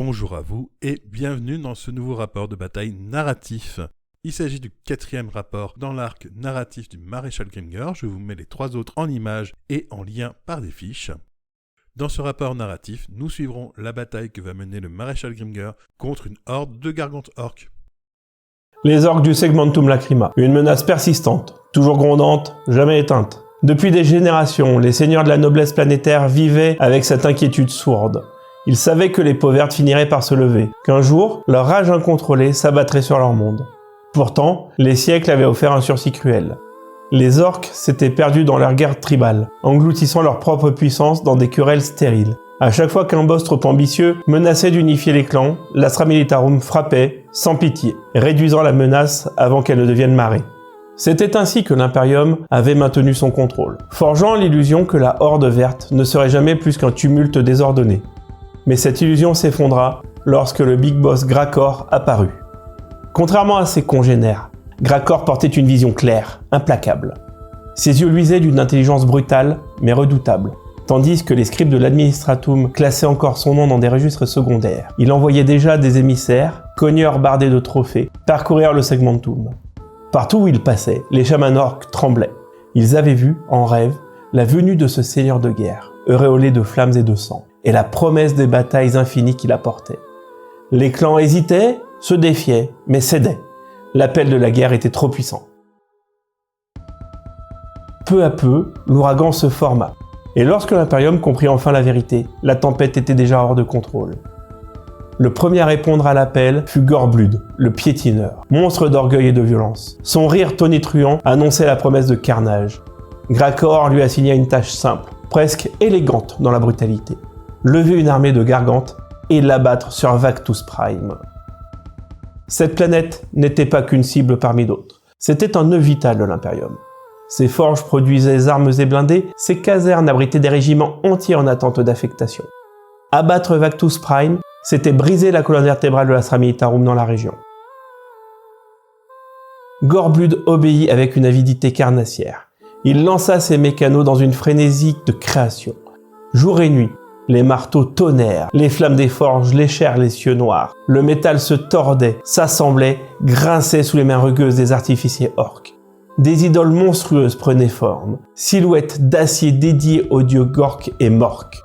bonjour à vous et bienvenue dans ce nouveau rapport de bataille narratif. Il s'agit du 4e rapport dans l'arc narratif du Maréchal Grimger. Je vous mets les 3 autres en images et en lien par des fiches. Dans ce rapport narratif, nous suivrons la bataille que va mener le Maréchal Grimger contre une horde de gargantes orques. Les orques du Segmentum Lacrima, une menace persistante, toujours grondante, jamais éteinte. Depuis des générations, les seigneurs de la noblesse planétaire vivaient avec cette inquiétude sourde. Ils savaient que les peaux vertes finiraient par se lever, qu'un jour, leur rage incontrôlée s'abattrait sur leur monde. Pourtant, les siècles avaient offert un sursis cruel. Les orques s'étaient perdus dans leur guerre tribale, engloutissant leur propre puissance dans des querelles stériles. À chaque fois qu'un boss trop ambitieux menaçait d'unifier les clans, l'Astra Militarum frappait, sans pitié, réduisant la menace avant qu'elle ne devienne marée. C'était ainsi que l'Imperium avait maintenu son contrôle, forgeant l'illusion que la Horde verte ne serait jamais plus qu'un tumulte désordonné. Mais cette illusion s'effondra lorsque le Big Boss Grakor apparut. Contrairement à ses congénères, Grakor portait une vision claire, implacable. Ses yeux luisaient d'une intelligence brutale, mais redoutable, tandis que les scribes de l'Administratum classaient encore son nom dans des registres secondaires. Il envoyait déjà des émissaires, cogneurs bardés de trophées, parcourir le Segmentum. Partout où il passait, les chamans orques tremblaient. Ils avaient vu, en rêve, la venue de ce seigneur de guerre, auréolé de flammes et de sang, et la promesse des batailles infinies qu'il apportait. Les clans hésitaient, se défiaient, mais cédaient. L'appel de la guerre était trop puissant. Peu à peu, l'ouragan se forma, et lorsque l'Imperium comprit enfin la vérité, la tempête était déjà hors de contrôle. Le premier à répondre à l'appel fut Gorblood, le piétineur, monstre d'orgueil et de violence. Son rire tonitruant annonçait la promesse de carnage. Grakor lui assigna une tâche simple, presque élégante dans la brutalité. Lever une armée de gargantes et l'abattre sur Vactus Prime. Cette planète n'était pas qu'une cible parmi d'autres. C'était un nœud vital de l'Imperium. Ses forges produisaient armes et blindés, ses casernes abritaient des régiments entiers en attente d'affectation. Abattre Vactus Prime, c'était briser la colonne vertébrale de l'Astra Militarum dans la région. Gorblood obéit avec une avidité carnassière. Il lança ses mécanos dans une frénésie de création. Jour et nuit, les marteaux tonnèrent, les flammes des forges léchèrent les cieux noirs. Le métal se tordait, s'assemblait, grinçait sous les mains rugueuses des artificiers orques. Des idoles monstrueuses prenaient forme, silhouettes d'acier dédiées aux dieux Gork et Mork.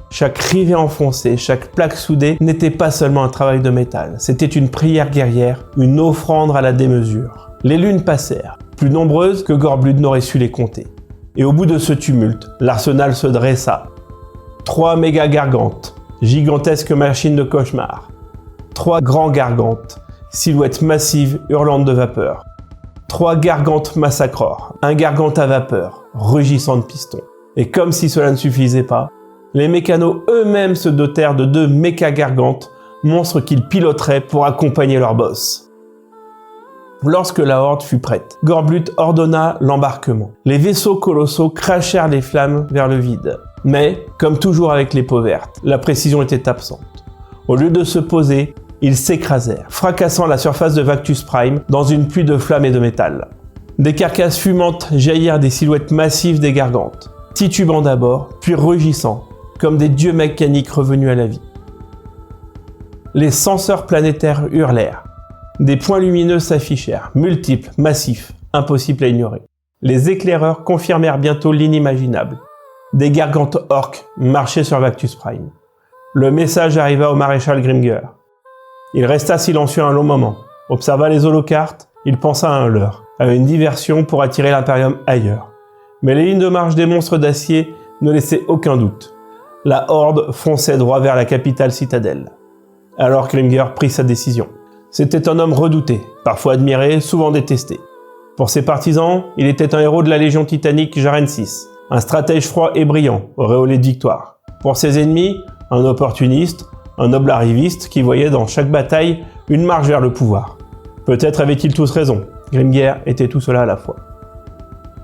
Chaque rivet enfoncé, chaque plaque soudée n'était pas seulement un travail de métal, c'était une prière guerrière, une offrande à la démesure. Les lunes passèrent, plus nombreuses que Gorblood n'aurait su les compter. Et au bout de ce tumulte, l'arsenal se dressa. 3 méga gargantes, gigantesques machines de cauchemar. 3 grands gargantes, silhouettes massives hurlantes de vapeur. 3 gargantes massacreurs, un gargante à vapeur, rugissant de pistons. Et comme si cela ne suffisait pas, les mécanos eux-mêmes se dotèrent de 2 méca-gargantes, monstres qu'ils piloteraient pour accompagner leur boss. Lorsque la horde fut prête, Gorblood ordonna l'embarquement. Les vaisseaux colossaux crachèrent les flammes vers le vide. Mais, comme toujours avec les peaux vertes, la précision était absente. Au lieu de se poser, ils s'écrasèrent, fracassant la surface de Vactus Prime dans une pluie de flammes et de métal. Des carcasses fumantes jaillirent des silhouettes massives des gargantes, titubant d'abord, puis rugissant, comme des dieux mécaniques revenus à la vie. Les censeurs planétaires hurlèrent. Des points lumineux s'affichèrent, multiples, massifs, impossibles à ignorer. Les éclaireurs confirmèrent bientôt l'inimaginable. Des gargantes orques marchaient sur Vactus Prime. Le message arriva au Maréchal Grimger. Il resta silencieux un long moment, observa les holocartes, il pensa à un leurre, à une diversion pour attirer l'Imperium ailleurs. Mais les lignes de marche des monstres d'acier ne laissaient aucun doute. La horde fonçait droit vers la capitale citadelle. Alors Grimger prit sa décision. C'était un homme redouté, parfois admiré, souvent détesté. Pour ses partisans, il était un héros de la Légion titanique Jarensis, un stratège froid et brillant, auréolé de victoire. Pour ses ennemis, un opportuniste, un noble arriviste qui voyait dans chaque bataille une marche vers le pouvoir. Peut-être avaient-ils tous raison, Grimger était tout cela à la fois.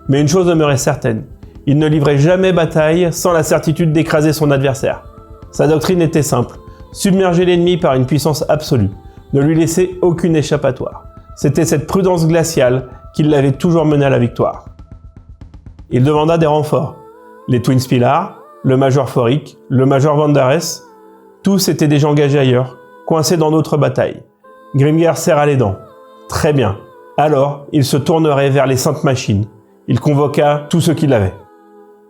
Mais une chose demeurait certaine, il ne livrait jamais bataille sans la certitude d'écraser son adversaire. Sa doctrine était simple, submerger l'ennemi par une puissance absolue, ne lui laisser aucune échappatoire. C'était cette prudence glaciale qui l'avait toujours mené à la victoire. Il demanda des renforts. Les Twin Spillars, le Major Foric, le Major Vandares, tous étaient déjà engagés ailleurs, coincé dans notre bataille. Grimgir serra les dents. Très bien. Alors, il se tournerait vers les saintes machines. Il convoqua tout ce qu'il avait.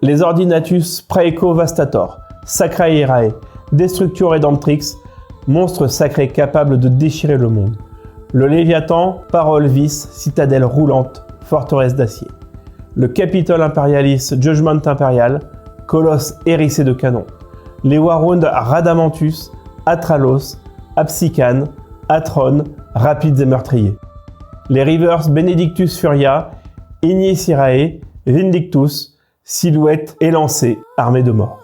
Les Ordinatus Praecovastator, Sacrae, Destructio Redemptrix, monstres sacrés capables de déchirer le monde. Le Léviathan, Parole Vis, citadelle roulante, forteresse d'acier. Le Capitole Imperialis, Judgment Impérial, colosse hérissé de canons. Les Warhound Radamantus, Atralos, Absican, Atron, rapides et meurtriers. Les Rivers Benedictus Furia, Ignis Irae, Vindictus, silhouettes élancées, armées de mort.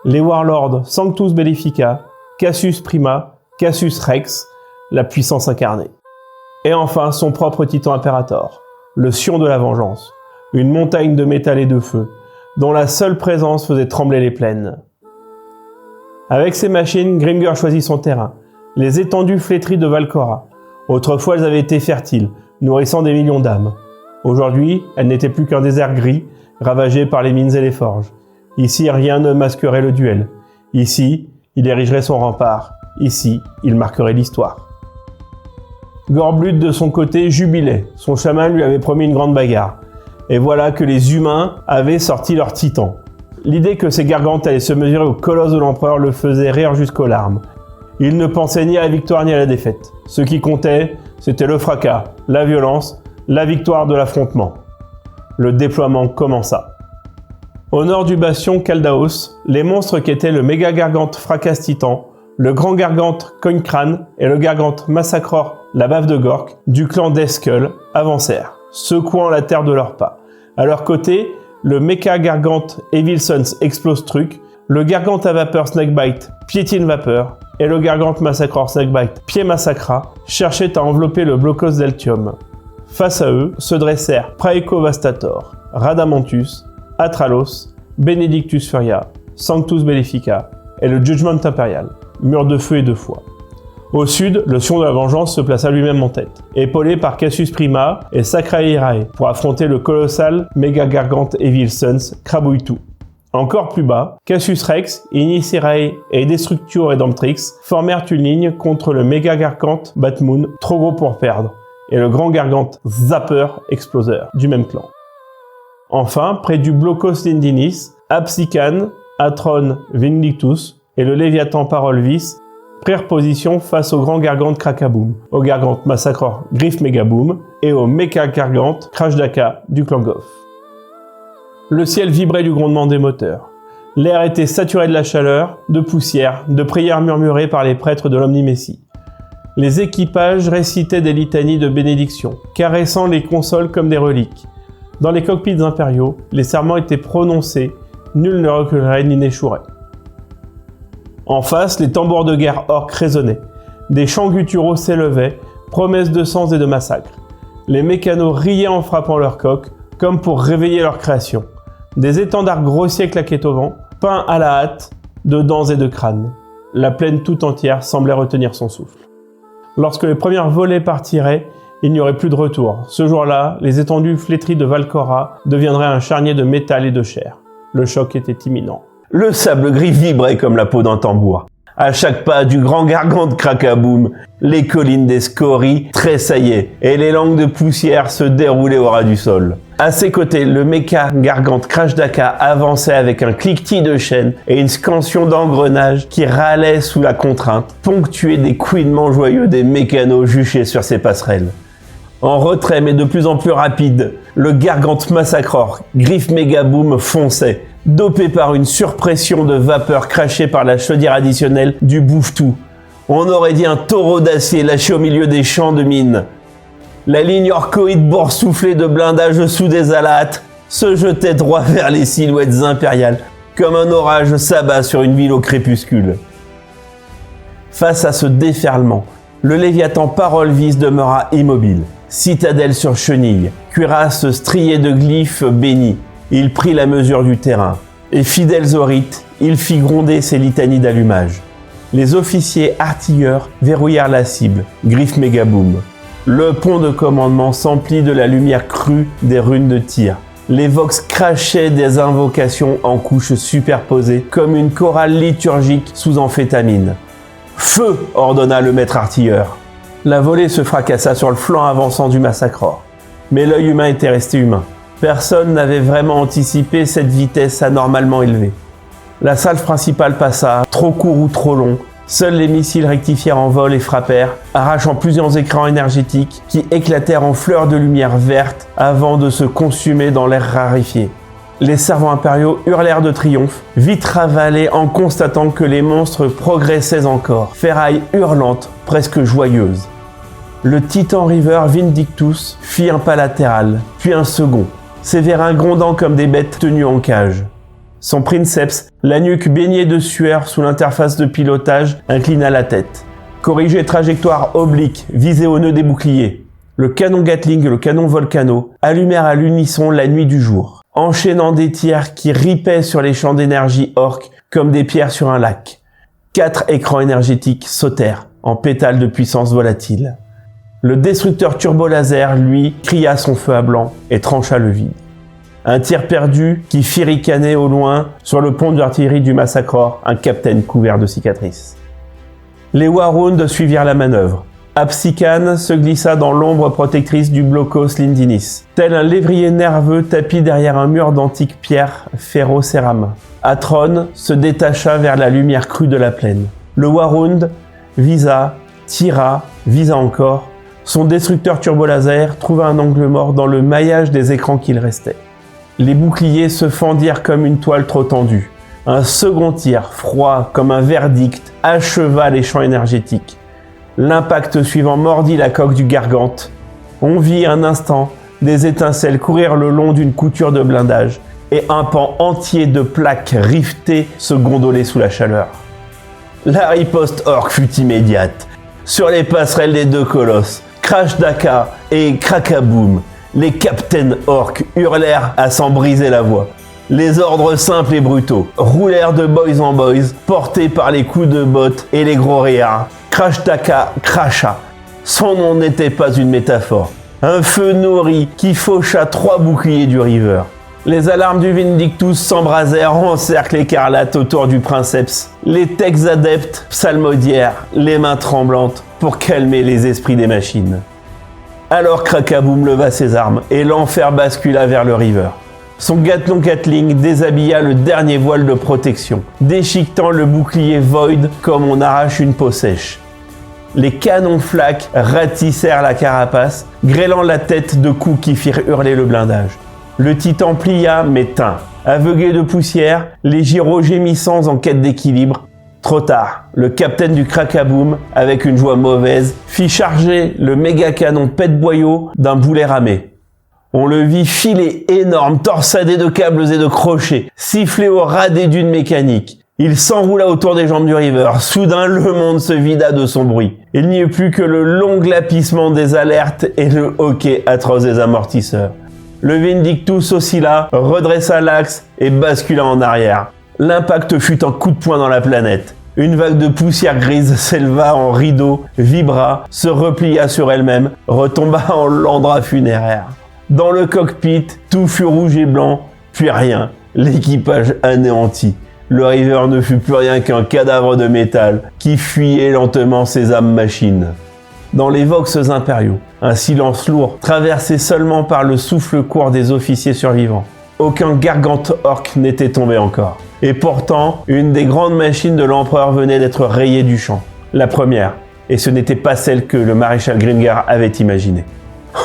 Les Warlords Sanctus Bellifica, Cassius Prima, Cassius Rex, la puissance incarnée. Et enfin son propre titan impérator, le Sion de la vengeance, une montagne de métal et de feu, dont la seule présence faisait trembler les plaines. Avec ces machines, Grimgir choisit son terrain, les étendues flétries de Valcora. Autrefois, elles avaient été fertiles, nourrissant des millions d'âmes. Aujourd'hui, elles n'étaient plus qu'un désert gris, ravagé par les mines et les forges. Ici, rien ne masquerait le duel. Ici, il érigerait son rempart. Ici, il marquerait l'histoire. Gorblut, de son côté, jubilait. Son chaman lui avait promis une grande bagarre. Et voilà que les humains avaient sorti leur titan. L'idée que ces gargantes allaient se mesurer au colosse de l'empereur le faisait rire jusqu'aux larmes. Il ne pensait ni à la victoire ni à la défaite. Ce qui comptait, c'était le fracas, la violence, la victoire de l'affrontement. Le déploiement commença. Au nord du bastion Kaldaos, les monstres qu'étaient le méga gargante Fracas Titan, le grand gargante Coincrane et le gargante Massacror, la bave de Gork, du clan Deathskull, avancèrent, secouant la terre de leurs pas. À leur côté, le méca gargante Evil Sons Explose Truc, le gargante à vapeur Snakebite Piétine Vapeur et le gargante Massacror Snakebite Pied Massacra cherchaient à envelopper le Blocos d'Altium. Face à eux se dressèrent Praecovastator, Radamantus, Atralos, Benedictus Furia, Sanctus Bellifica et le Judgment Impérial, mur de feu et de foi. Au sud, le Sion de la Vengeance se plaça lui-même en tête, épaulé par Cassius Prima et Sacrae Irae pour affronter le colossal méga gargante Evil Sons Krabouitou. Encore plus bas, Cassius Rex, Ignis Irae et Destructio Redemptrix formèrent une ligne contre le méga gargante Batmoon, trop gros pour perdre, et le grand gargante Zapper Exploseur du même clan. Enfin, près du Blocos Lindinis, Absican, Atron Vindictus et le Léviathan Parole Vis prirent position face au grand gargante Krakaboom, au gargante Massacror Griff Megaboom et au méca gargante Crashdaka du clan Goff. Le ciel vibrait du grondement des moteurs. L'air était saturé de la chaleur, de poussière, de prières murmurées par les prêtres de l'Omni-Messie. Les équipages récitaient des litanies de bénédiction, caressant les consoles comme des reliques. Dans les cockpits impériaux, les serments étaient prononcés, nul ne reculerait ni n'échouerait. En face, les tambours de guerre orques résonnaient. Des chants gutturaux s'élevaient, promesses de sang et de massacres. Les mécanos riaient en frappant leurs coques, comme pour réveiller leur création. Des étendards grossiers claquaient au vent, peints à la hâte, de dents et de crânes. La plaine tout entière semblait retenir son souffle. Lorsque les premières volées partiraient, il n'y aurait plus de retour. Ce jour-là, les étendues flétries de Valcora deviendraient un charnier de métal et de chair. Le choc était imminent. Le sable gris vibrait comme la peau d'un tambour. À chaque pas du grand gargante Krakaboom, les collines des scories tressaillaient et les langues de poussière se déroulaient au ras du sol. À ses côtés, le méca gargante Crashdaka avançait avec un cliquetis de chaînes et une scansion d'engrenages qui râlait sous la contrainte, ponctué des couinements joyeux des mécanos juchés sur ses passerelles. En retrait mais de plus en plus rapide, le gargante Massacror Griff Megaboom fonçait, dopé par une surpression de vapeur crachée par la chaudière additionnelle du bouffe-tout. On aurait dit un taureau d'acier lâché au milieu des champs de mines. La ligne orcoïde boursouflée de blindage sous des alates se jetait droit vers les silhouettes impériales, comme un orage s'abat sur une ville au crépuscule. Face à ce déferlement, le Léviathan Parole Vis demeura immobile, citadelle sur chenille, cuirasse striée de glyphes bénis. Il prit la mesure du terrain, et fidèles aux rites, il fit gronder ses litanies d'allumage. Les officiers artilleurs verrouillèrent la cible, Griff Megaboom. Le pont de commandement s'emplit de la lumière crue des runes de tir. Les vox crachaient des invocations en couches superposées, comme une chorale liturgique sous amphétamine. Feu !» ordonna le maître artilleur. La volée se fracassa sur le flanc avançant du massacreur. Mais l'œil humain était resté humain. Personne n'avait vraiment anticipé cette vitesse anormalement élevée. La salve principale passa, trop court ou trop long. Seuls les missiles rectifièrent en vol et frappèrent, arrachant plusieurs écrans énergétiques qui éclatèrent en fleurs de lumière verte avant de se consumer dans l'air raréfié. Les servants impériaux hurlèrent de triomphe, vite ravalés en constatant que les monstres progressaient encore, ferraille hurlante, presque joyeuse. Le Titan River Vindictus fit un pas latéral, puis un second, ses vérins grondant comme des bêtes tenues en cage. Son princeps, la nuque baignée de sueur sous l'interface de pilotage, inclina la tête. Corrigé trajectoire oblique, visé au nœud des boucliers. Le canon Gatling et le canon Volcano allumèrent à l'unisson la nuit du jour, enchaînant des tirs qui ripaient sur les champs d'énergie orques comme des pierres sur un lac. 4 écrans énergétiques sautèrent en pétales de puissance volatile. Le destructeur turbo-laser, lui, cria son feu à blanc et trancha le vide. Un tir perdu qui fit ricaner au loin sur le pont d'artillerie du massacreur un capitaine couvert de cicatrices. Les Warhounds suivirent la manœuvre. Absican se glissa dans l'ombre protectrice du blocos Lindinis, tel un lévrier nerveux tapi derrière un mur d'antiques pierres ferro-cérame. Atron se détacha vers la lumière crue de la plaine. Le Warhound visa, tira, visa encore. Son destructeur turbolaser trouva un angle mort dans le maillage des écrans qu'il restait. Les boucliers se fendirent comme une toile trop tendue. Un second tir, froid comme un verdict, acheva les champs énergétiques. L'impact suivant mordit la coque du Gargante. On vit un instant des étincelles courir le long d'une couture de blindage et un pan entier de plaques rivetées se gondoler sous la chaleur. La riposte orque fut immédiate. Sur les passerelles des deux colosses, Crash Daka et Krakaboom, les captaines orques hurlèrent à s'en briser la voix. Les ordres simples et brutaux roulèrent de boys en boys, portés par les coups de botte et les gros rires. Crash Daka cracha. Son nom n'était pas une métaphore. Un feu nourri qui faucha 3 boucliers du River. Les alarmes du Vindictus s'embrasèrent en cercle écarlate autour du princeps. Les techs adeptes psalmodièrent, les mains tremblantes, pour calmer les esprits des machines. Alors Krakaboom leva ses armes et l'enfer bascula vers le River. Son Gatling déshabilla le dernier voile de protection, déchiquetant le bouclier Void comme on arrache une peau sèche. Les canons flaques ratissèrent la carapace, grêlant la tête de coups qui firent hurler le blindage. Le Titan plia mais tint. Aveuglé de poussière, les gyros gémissants en quête d'équilibre. Trop tard, le capitaine du Krakaboom, avec une joie mauvaise, fit charger le méga canon pète-boyau d'un boulet ramé. On le vit filer énorme, torsadé de câbles et de crochets, siffler au ras des dunes mécaniques. Il s'enroula autour des jambes du River. Soudain, le monde se vida de son bruit. Il n'y eut plus que le long glapissement des alertes et le hoquet atroce des amortisseurs. Le Vindictus oscilla, redressa l'axe et bascula en arrière. L'impact fut un coup de poing dans la planète. Une vague de poussière grise s'éleva en rideau, vibra, se replia sur elle-même, retomba en landra funéraire. Dans le cockpit, tout fut rouge et blanc, puis rien. L'équipage anéanti. Le River ne fut plus rien qu'un cadavre de métal qui fuyait lentement ses âmes machines. Dans les Vox impériaux, un silence lourd, traversé seulement par le souffle court des officiers survivants. Aucun gargante orc n'était tombé encore. Et pourtant, une des grandes machines de l'empereur venait d'être rayée du champ. La première, et ce n'était pas celle que le maréchal Grimgar avait imaginée.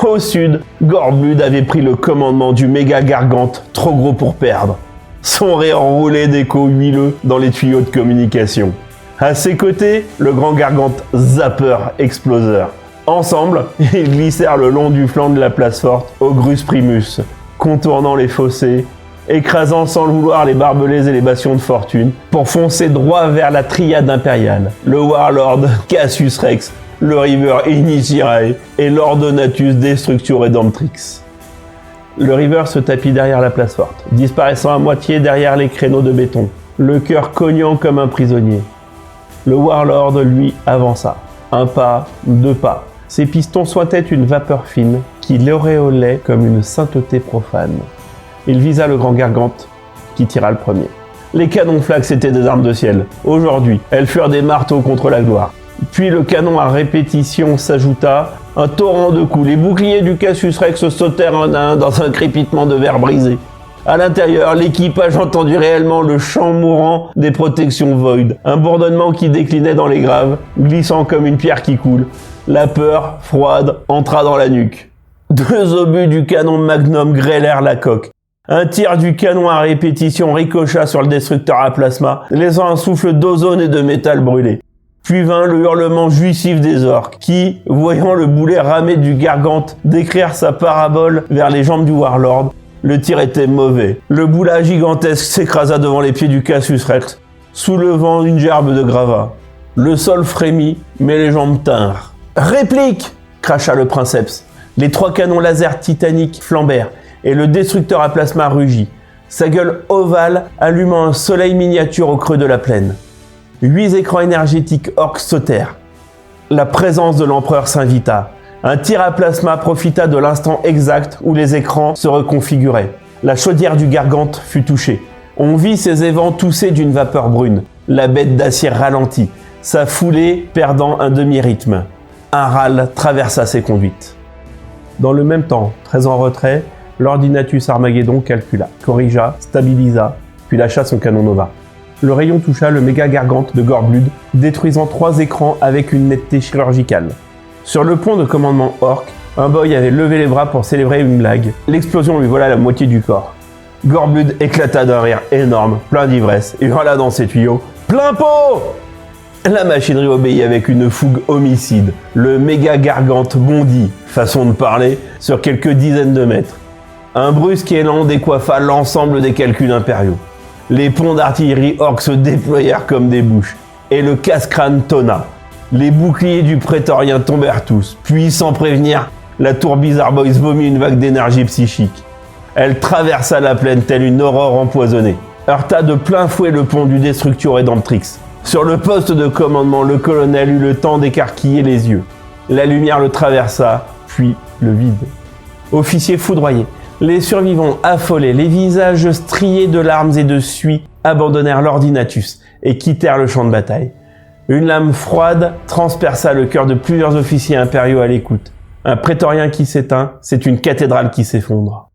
Au sud, Gorbud avait pris le commandement du méga gargante, trop gros pour perdre. Son rire roulait d'échos huileux dans les tuyaux de communication. À ses côtés, le grand gargante Zapper Exploseur. Ensemble, ils glissèrent le long du flanc de la place forte au Grus Primus, contournant les fossés, écrasant sans le vouloir les barbelés et les bastions de fortune, pour foncer droit vers la triade impériale, le Warlord Cassius Rex, le River Initiae et l'Ordonatus Destructio Redemptrix. Le River se tapit derrière la place forte, disparaissant à moitié derrière les créneaux de béton, le cœur cognant comme un prisonnier. Le Warlord, lui, avança. Un pas, 2 pas. Ses pistons sointaient une vapeur fine qui l'auréolait comme une sainteté profane. Il visa le grand gargante, qui tira le premier. Les canons flax étaient des armes de ciel. Aujourd'hui, elles furent des marteaux contre la gloire. Puis le canon à répétition s'ajouta, un torrent de coups. Les boucliers du Cassius Rex sautèrent un à un dans un crépitement de verre brisé. À l'intérieur, l'équipage entendit réellement le chant mourant des protections Void, un bourdonnement qui déclinait dans les graves, glissant comme une pierre qui coule. La peur, froide, entra dans la nuque. 2 obus du canon Magnum grêlèrent la coque. Un tir du canon à répétition ricocha sur le destructeur à plasma, laissant un souffle d'ozone et de métal brûlé. Puis vint le hurlement jouissif des orques, qui, voyant le boulet ramé du Gargante décrire sa parabole vers les jambes du Warlord, le tir était mauvais. Le boulat gigantesque s'écrasa devant les pieds du Cassius Rex, soulevant une gerbe de gravats. Le sol frémit, mais les jambes tinrent. « Réplique !» cracha le princeps. Les 3 canons laser titaniques flambèrent, et le destructeur à plasma rugit, sa gueule ovale allumant un soleil miniature au creux de la plaine. 8 écrans énergétiques orques sautèrent. La présence de l'empereur s'invita. Un tir à plasma profita de l'instant exact où les écrans se reconfiguraient. La chaudière du Gargante fut touchée. On vit ses évents tousser d'une vapeur brune. La bête d'acier ralentit, sa foulée perdant un demi-rythme. Un râle traversa ses conduites. Dans le même temps, très en retrait, l'Ordinatus Armageddon calcula, corrigea, stabilisa, puis lâcha son canon Nova. Le rayon toucha le méga Gargante de Gorblood, détruisant 3 écrans avec une netteté chirurgicale. Sur le pont de commandement Orc, un boy avait levé les bras pour célébrer une blague. L'explosion lui vola la moitié du corps. Gorblood éclata d'un rire énorme, plein d'ivresse, et hurla dans ses tuyaux « Plein pot !» La machinerie obéit avec une fougue homicide. Le méga Gargante bondit, façon de parler, sur quelques dizaines de mètres. Un brusque élan décoiffa l'ensemble des calculs impériaux. Les ponts d'artillerie orques se déployèrent comme des bouches, et le casse-crâne tonna. Les boucliers du prétorien tombèrent tous, puis sans prévenir, la tour Bizarre Boys vomit une vague d'énergie psychique. Elle traversa la plaine telle une aurore empoisonnée, heurta de plein fouet le pont du Destructio Redemptrix. Sur le poste de commandement, le colonel eut le temps d'écarquiller les yeux. La lumière le traversa, puis le vide. Officier foudroyé, les survivants affolés, les visages striés de larmes et de suie, abandonnèrent l'Ordinatus et quittèrent le champ de bataille. Une lame froide transperça le cœur de plusieurs officiers impériaux à l'écoute. Un prétorien qui s'éteint, c'est une cathédrale qui s'effondre.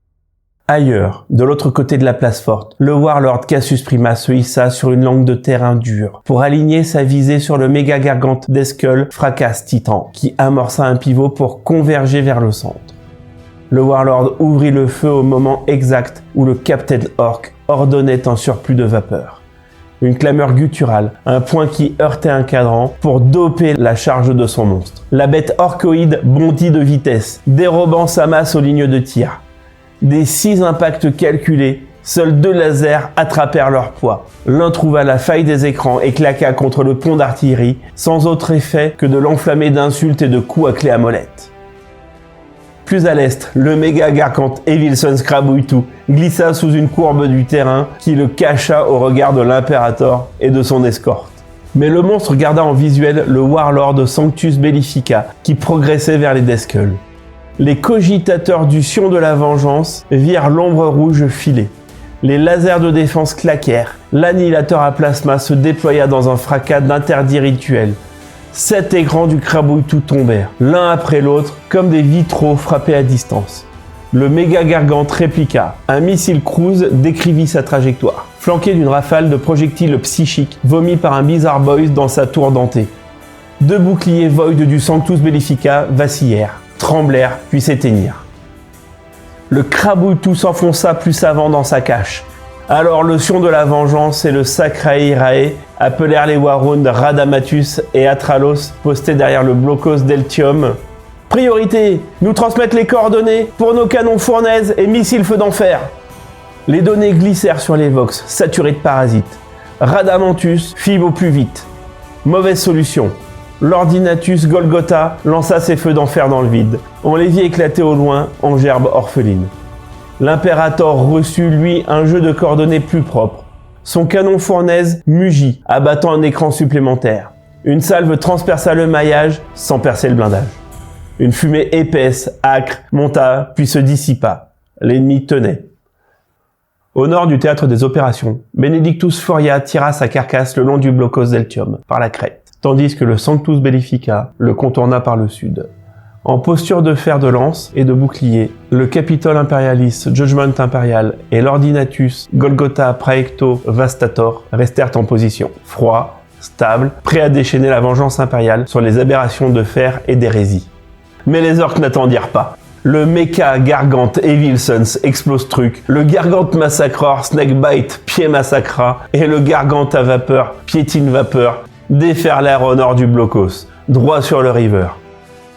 Ailleurs, de l'autre côté de la place forte, le Warlord Cassius Prima se hissa sur une langue de terrain dure pour aligner sa visée sur le méga Gargante d'Eskull Fracas Titan, qui amorça un pivot pour converger vers le centre. Le Warlord ouvrit le feu au moment exact où le Captain Orc ordonnait un surplus de vapeur. Une clameur gutturale, un point qui heurtait un cadran pour doper la charge de son monstre. La bête orcoïde bondit de vitesse, dérobant sa masse aux lignes de tir. Des 6 impacts calculés, seuls 2 lasers attrapèrent leur poids. L'un trouva la faille des écrans et claqua contre le pont d'artillerie, sans autre effet que de l'enflammer d'insultes et de coups à clé à molette. Plus à l'est, le méga Gargante Evilson Scrabouitou glissa sous une courbe du terrain qui le cacha au regard de l'Imperator et de son escorte. Mais le monstre garda en visuel le Warlord Sanctus Bellifica qui progressait vers les Deathskull. Les cogitateurs du Sion de la Vengeance virent l'ombre rouge filer. Les lasers de défense claquèrent. L'annihilateur à plasma se déploya dans un fracas d'interdits rituels. 7 écrans du Crabouitou tombèrent, l'un après l'autre, comme des vitraux frappés à distance. Le méga Gargante répliqua. Un missile cruise décrivit sa trajectoire, flanqué d'une rafale de projectiles psychiques vomis par un Bizarre Boys dans sa tour dentée. 2 boucliers Void du Sanctus Bellifica vacillèrent, tremblèrent, puis s'éteignirent. Le Crabouitou s'enfonça plus avant dans sa cache. Alors le Sion de la Vengeance et le Sacrairae appelèrent les Warhounds Radamatus et Atralos postés derrière le blocos d'Eltium. « Priorité, nous transmettre les coordonnées pour nos canons fournaises et missiles feu d'enfer !» Les données glissèrent sur les Vox, saturés de parasites. Radamantus fit au plus vite. Mauvaise solution. L'Ordinatus Golgotha lança ses feux d'enfer dans le vide. On les vit éclater au loin en gerbes orphelines. L'Imperator reçut, lui, un jeu de coordonnées plus propre. Son canon fournaise mugit, abattant un écran supplémentaire. Une salve transperça le maillage sans percer le blindage. Une fumée épaisse, âcre, monta, puis se dissipa. L'ennemi tenait. Au nord du théâtre des opérations, Benedictus Furia tira sa carcasse le long du Blocos Deltium, par la crête, tandis que le Sanctus Bellifica le contourna par le sud. En posture de fer de lance et de bouclier, le Capitol Imperialis Judgment Imperial et l'Ordinatus Golgotha Praecto Vastator restèrent en position, froids, stables, prêts à déchaîner la vengeance impériale sur les aberrations de fer et d'hérésie. Mais les orques n'attendirent pas. Le Mecha Gargante Evil Sons explose truc, le Gargante Massacreur Snakebite Pied Massacra et le Gargante à vapeur Piétine Vapeur déferlèrent au nord du Blocos, droit sur le river.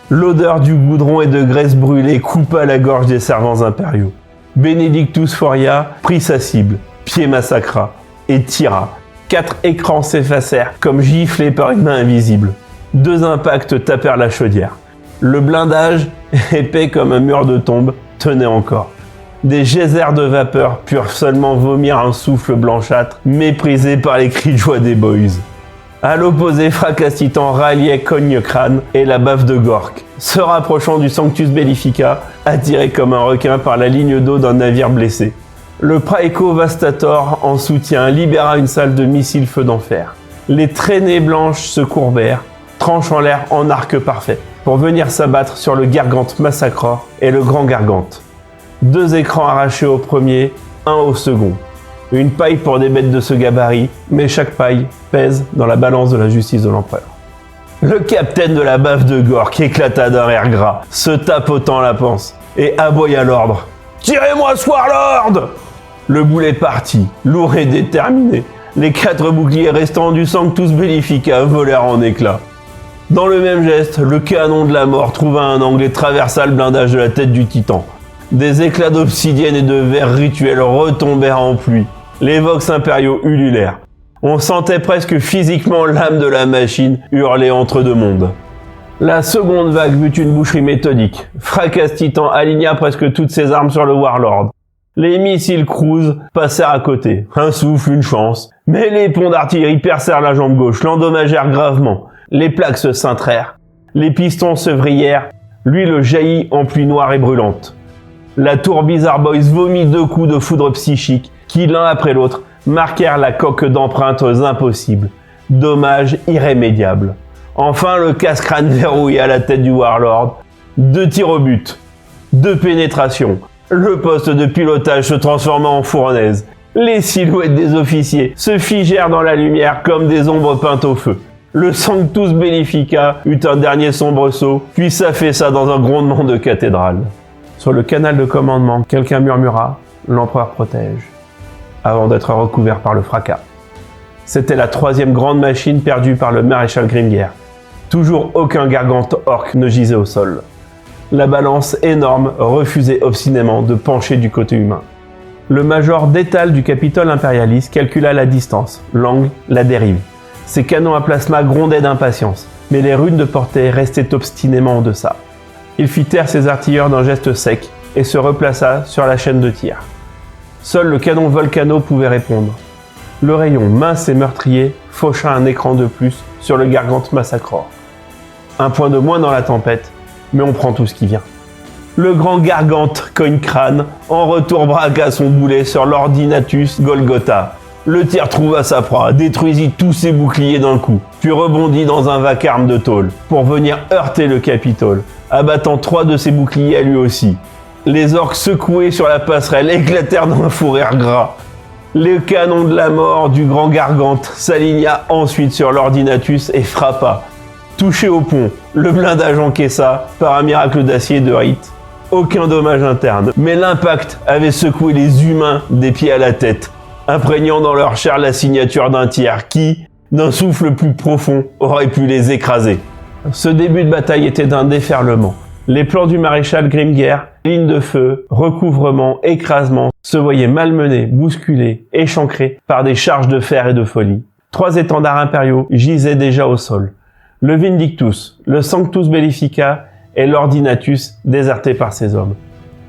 L'odeur du goudron et de graisse brûlée coupa la gorge des servants impériaux. Benedictus Furia prit sa cible, Pied Massacra, et tira. 4 écrans s'effacèrent comme giflés par une main invisible. 2 impacts tapèrent la chaudière. Le blindage, épais comme un mur de tombe, tenait encore. Des geysers de vapeur purent seulement vomir un souffle blanchâtre, méprisé par les cris de joie des boys. À l'opposé, Fracastitan ralliait Cogne-Crâne et la baffe de Gork, se rapprochant du Sanctus Bellifica, attiré comme un requin par la ligne d'eau d'un navire blessé. Le Praeco Vastator, en soutien, libéra une salle de missiles feu d'enfer. Les traînées blanches se courbèrent, tranchant l'air en arc parfait, pour venir s'abattre sur le Gargante Massacreur et le Grand Gargante. 2 écrans arrachés au premier, 1 au second. Une paille pour des bêtes de ce gabarit, mais chaque paille pèse dans la balance de la justice de l'empereur. Le capitaine de la baffe de Gork éclata d'un rire gras, se tapotant la panse, et aboya l'ordre. « Tirez-moi ce Warlord !» Le boulet partit, lourd et déterminé. Les 4 boucliers restants du Sanctus Bellifica volèrent en éclats. Dans le même geste, le canon de la mort trouva un angle et traversa le blindage de la tête du titan. Des éclats d'obsidienne et de verre rituels retombèrent en pluie. Les vox impériaux ululèrent. On sentait presque physiquement l'âme de la machine hurler entre 2 mondes. La seconde vague but une boucherie méthodique. Fracastitan aligna presque toutes ses armes sur le Warlord. Les missiles cruise passèrent à côté. Un souffle, une chance. Mais les ponts d'artillerie percèrent la jambe gauche, l'endommagèrent gravement. Les plaques se cintrèrent. Les pistons se vrillèrent. L'huile jaillit en pluie noire et brûlante. La tour Bizarre Boys vomit 2 coups de foudre psychique qui, l'un après l'autre, marquèrent la coque d'empreintes impossibles. Dommage irrémédiable. Enfin, le casse-crâne verrouilla la tête du Warlord. 2 tirs au but. 2 pénétrations. Le poste de pilotage se transforma en fournaise. Les silhouettes des officiers se figèrent dans la lumière comme des ombres peintes au feu. Le Sanctus Bellifica eut un dernier sombresaut, puis s'affaissa dans un grondement de cathédrale. Sur le canal de commandement, quelqu'un murmura « L'empereur protège », avant d'être recouvert par le fracas. C'était la 3e grande machine perdue par le maréchal Grimguer. Toujours aucun gargante orc ne gisait au sol. La balance énorme refusait obstinément de pencher du côté humain. Le major d'étal du Capitole Imperialis calcula la distance, l'angle, la dérive. Ses canons à plasma grondaient d'impatience, mais les runes de portée restaient obstinément en deçà. Il fit taire ses artilleurs d'un geste sec et se replaça sur la chaîne de tir. Seul le canon Volcano pouvait répondre. Le rayon mince et meurtrier faucha un écran de plus sur le Gargante Massacreur. Un point de moins dans la tempête, mais on prend tout ce qui vient. Le grand Gargante Cogne-Crâne en retour braqua son boulet sur l'Ordinatus Golgotha. Le tir trouva sa proie, détruisit tous ses boucliers d'un coup, puis rebondit dans un vacarme de tôle pour venir heurter le Capitole, abattant 3 de ses boucliers à lui aussi. Les orques secoués sur la passerelle éclatèrent d'un fou rire gras. Le canon de la mort du grand Gargante s'aligna ensuite sur l'Ordinatus et frappa. Touché au pont, le blindage encaissa, par un miracle d'acier de rite, aucun dommage interne, mais l'impact avait secoué les humains des pieds à la tête, imprégnant dans leur chair la signature d'un tir qui, d'un souffle plus profond, aurait pu les écraser. Ce début de bataille était d'un déferlement. Les plans du maréchal Grimguer, lignes de feu, recouvrement, écrasement, se voyaient malmenés, bousculés, échancrés par des charges de fer et de folie. 3 étendards impériaux gisaient déjà au sol. Le Vindictus, le Sanctus Bellifica et l'Ordinatus désertés par ses hommes.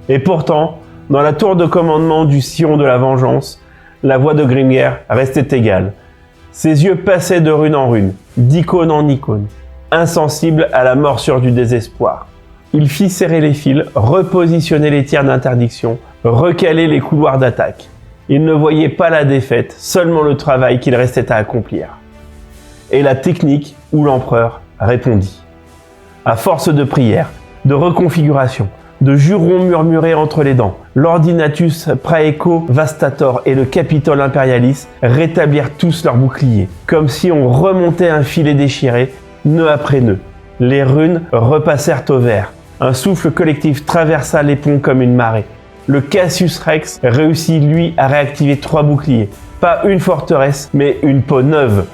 Et pourtant, dans la tour de commandement du sillon de la vengeance, la voix de Grimguer restait égale. Ses yeux passaient de rune en rune, d'icône en icône, insensible à la morsure du désespoir. Il fit serrer les fils, repositionner les tirs d'interdiction, recaler les couloirs d'attaque. Ils ne voyaient pas la défaite, seulement le travail qu'il restait à accomplir. Et la technique où l'empereur répondit. À force de prières, de reconfigurations, de jurons murmurés entre les dents, l'Ordinatus Praeco Vastator et le Capitole Imperialis rétablirent tous leurs boucliers, comme si on remontait un filet déchiré, nœud après nœud. Les runes repassèrent au vert. Un souffle collectif traversa les ponts comme une marée. Le Cassius Rex réussit lui à réactiver 3 boucliers. Pas une forteresse, mais une peau neuve.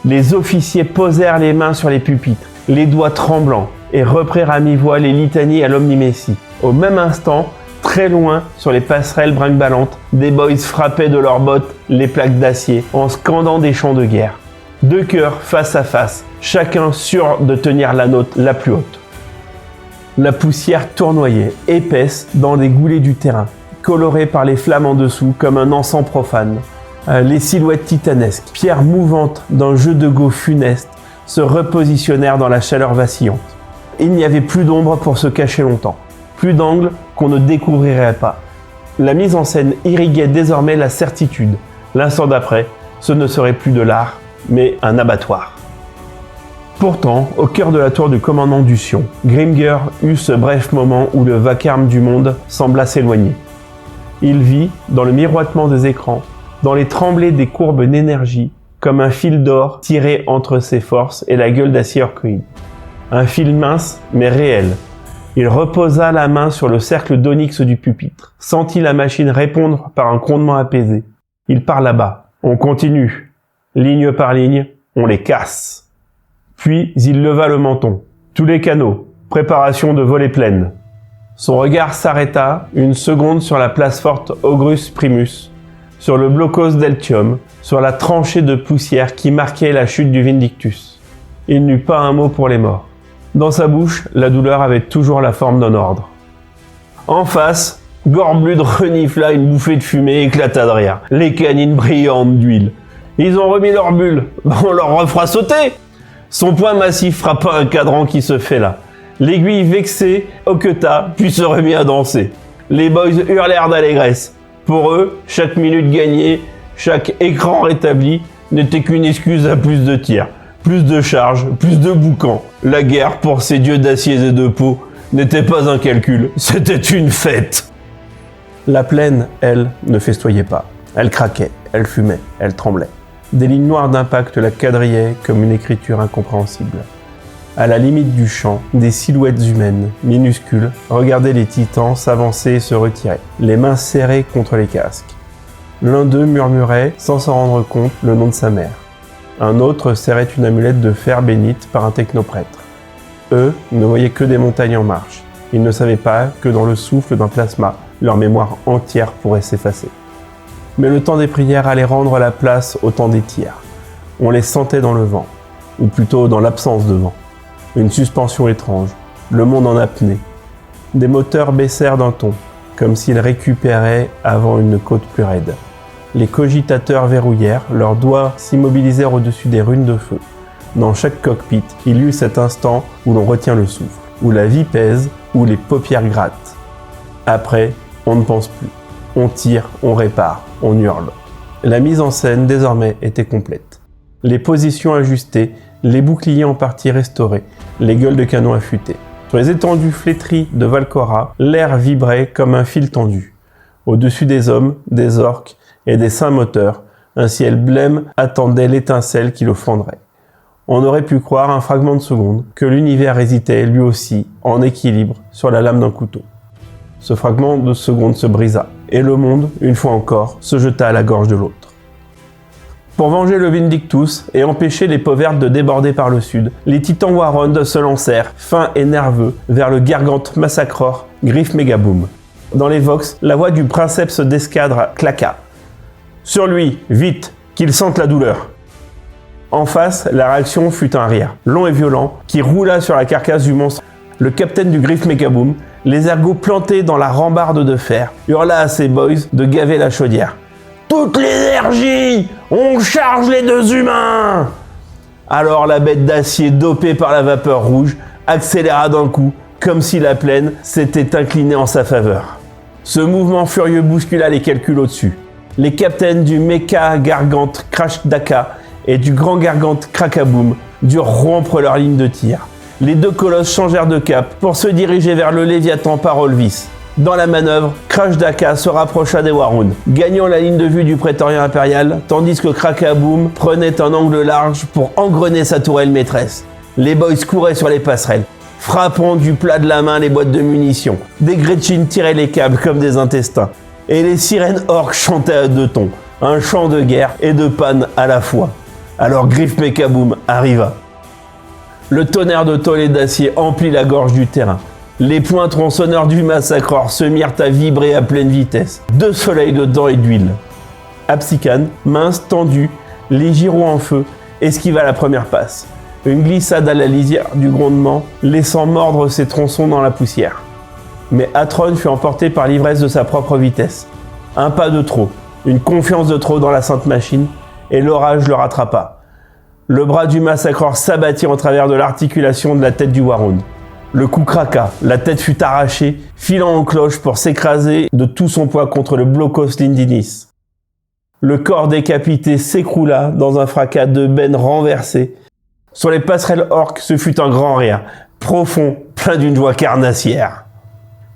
Les officiers posèrent les mains sur les pupitres, les doigts tremblants, et reprirent à mi-voix les litanies à l'Omnimessie. Au même instant, très loin, sur les passerelles brinque-ballantes, des boys frappaient de leurs bottes les plaques d'acier en scandant des chants de guerre. 2 cœurs face à face, chacun sûr de tenir la note la plus haute. La poussière tournoyait, épaisse, dans les goulets du terrain, colorée par les flammes en dessous comme un encens profane. Les silhouettes titanesques, pierres mouvantes d'un jeu de go funeste, se repositionnèrent dans la chaleur vacillante. Il n'y avait plus d'ombre pour se cacher longtemps, plus d'angle qu'on ne découvrirait pas. La mise en scène irriguait désormais la certitude. L'instant d'après, ce ne serait plus de l'art, mais un abattoir. Pourtant, au cœur de la tour du commandement du Sion, Grimger eut ce bref moment où le vacarme du monde sembla s'éloigner. Il vit, dans le miroitement des écrans, dans les tremblés des courbes d'énergie, comme un fil d'or tiré entre ses forces et la gueule d'acier orchoïde. Un fil mince, mais réel. Il reposa la main sur le cercle d'onyx du pupitre, sentit la machine répondre par un grondement apaisé. Il parla bas. On continue. Ligne par ligne, on les casse. Puis il leva le menton. Tous les canaux. Préparation de volée pleine. Son regard s'arrêta une seconde sur la place forte Augrus Primus, sur le blocos d'Eltium, sur la tranchée de poussière qui marquait la chute du Vindictus. Il n'eut pas un mot pour les morts. Dans sa bouche, la douleur avait toujours la forme d'un ordre. En face, Gorblude renifla une bouffée de fumée et éclata de rire. Les canines brillantes d'huile. Ils ont remis leur bulle. On leur refera sauter. Son poing massif frappa un cadran qui se fêla. L'aiguille vexée hoqueta, puis se remit à danser. Les boys hurlèrent d'allégresse. Pour eux, chaque minute gagnée, chaque écran rétabli n'était qu'une excuse à plus de tirs, plus de charges, plus de boucans. La guerre, pour ces dieux d'acier et de peau, n'était pas un calcul, c'était une fête. La plaine, elle, ne festoyait pas. Elle craquait, elle fumait, elle tremblait. Des lignes noires d'impact la quadrillaient comme une écriture incompréhensible. À la limite du champ, des silhouettes humaines, minuscules, regardaient les titans s'avancer et se retirer, les mains serrées contre les casques. L'un d'eux murmurait, sans s'en rendre compte, le nom de sa mère. Un autre serrait une amulette de fer bénite par un technoprêtre. Eux ne voyaient que des montagnes en marche. Ils ne savaient pas que dans le souffle d'un plasma, leur mémoire entière pourrait s'effacer. Mais le temps des prières allait rendre la place au temps des tirs. On les sentait dans le vent, ou plutôt dans l'absence de vent. Une suspension étrange, le monde en apnée. Des moteurs baissèrent d'un ton, comme s'ils récupéraient avant une côte plus raide. Les cogitateurs verrouillèrent, leurs doigts s'immobilisèrent au-dessus des runes de feu. Dans chaque cockpit, il y eut cet instant où l'on retient le souffle, où la vie pèse, où les paupières grattent. Après, on ne pense plus. On tire, on répare, on hurle. La mise en scène, désormais, était complète. Les positions ajustées, les boucliers en partie restaurés, les gueules de canon affûtées. Sur les étendues flétries de Valcora, l'air vibrait comme un fil tendu. Au-dessus des hommes, des orques et des saints moteurs, un ciel blême attendait l'étincelle qui le fendrait. On aurait pu croire un fragment de seconde que l'univers hésitait lui aussi en équilibre sur la lame d'un couteau. Ce fragment de seconde se brisa, et le monde, une fois encore, se jeta à la gorge de l'autre. Pour venger le Vindictus et empêcher les peaux vertes de déborder par le sud, les titans Warond se lancèrent, fins et nerveux, vers le gargante massacreur Griff Megaboom. Dans les vox, la voix du princeps d'escadre claqua. « Sur lui, vite, qu'il sente la douleur !» En face, la réaction fut un rire, long et violent, qui roula sur la carcasse du monstre. Le capitaine du Griff Megaboom, les ergots plantés dans la rambarde de fer, hurla à ses boys de gaver la chaudière. Toute l'énergie! On charge les 2 humains! Alors la bête d'acier dopée par la vapeur rouge accéléra d'un coup, comme si la plaine s'était inclinée en sa faveur. Ce mouvement furieux bouscula les calculs au-dessus. Les capitaines du méca gargante Crash Daka et du grand gargante Krakaboom durent rompre leur ligne de tir. Les deux colosses changèrent de cap pour se diriger vers le Léviathan Parolvis. Dans la manœuvre, Crash Daka se rapprocha des Warhounds, gagnant la ligne de vue du prétorium impérial, tandis que Krakaboom prenait un angle large pour engrener sa tourelle maîtresse. Les boys couraient sur les passerelles, frappant du plat de la main les boîtes de munitions. Des Gretchen tiraient les câbles comme des intestins, et les sirènes orques chantaient à deux tons, un chant de guerre et de panne à la fois. Alors Griff Mekaboom arriva. Le tonnerre de tôle et d'acier emplit la gorge du terrain. Les poings tronçonneurs du massacreur se mirent à vibrer à pleine vitesse. 2 soleils de dents et d'huile. Absican, mince, tendu, les gyros en feu, esquiva la première passe. Une glissade à la lisière du grondement, laissant mordre ses tronçons dans la poussière. Mais Atron fut emporté par l'ivresse de sa propre vitesse. Un pas de trop, une confiance de trop dans la sainte machine, et l'orage le rattrapa. Le bras du massacreur s'abattit en travers de l'articulation de la tête du Warhound. Le coup craqua, la tête fut arrachée, filant en cloche pour s'écraser de tout son poids contre le Blocos Lindinis. Le corps décapité s'écroula dans un fracas de benne renversée. Sur les passerelles orques, ce fut un grand rire, profond, plein d'une joie carnassière.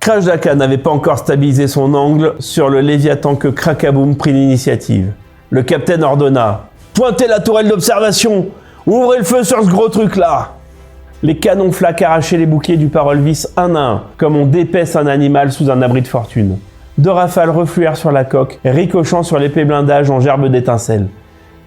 Crash Daka n'avait pas encore stabilisé son angle sur le Léviathan que Krakaboom prit l'initiative. Le capitaine ordonna « Pointez la tourelle d'observation! Ouvrez le feu sur ce gros truc-là !» Les canons flaques arrachaient les boucliers du Parolvis un à un, comme on dépaisse un animal sous un abri de fortune. 2 rafales refluèrent sur la coque, ricochant sur l'épais blindage en gerbes d'étincelles.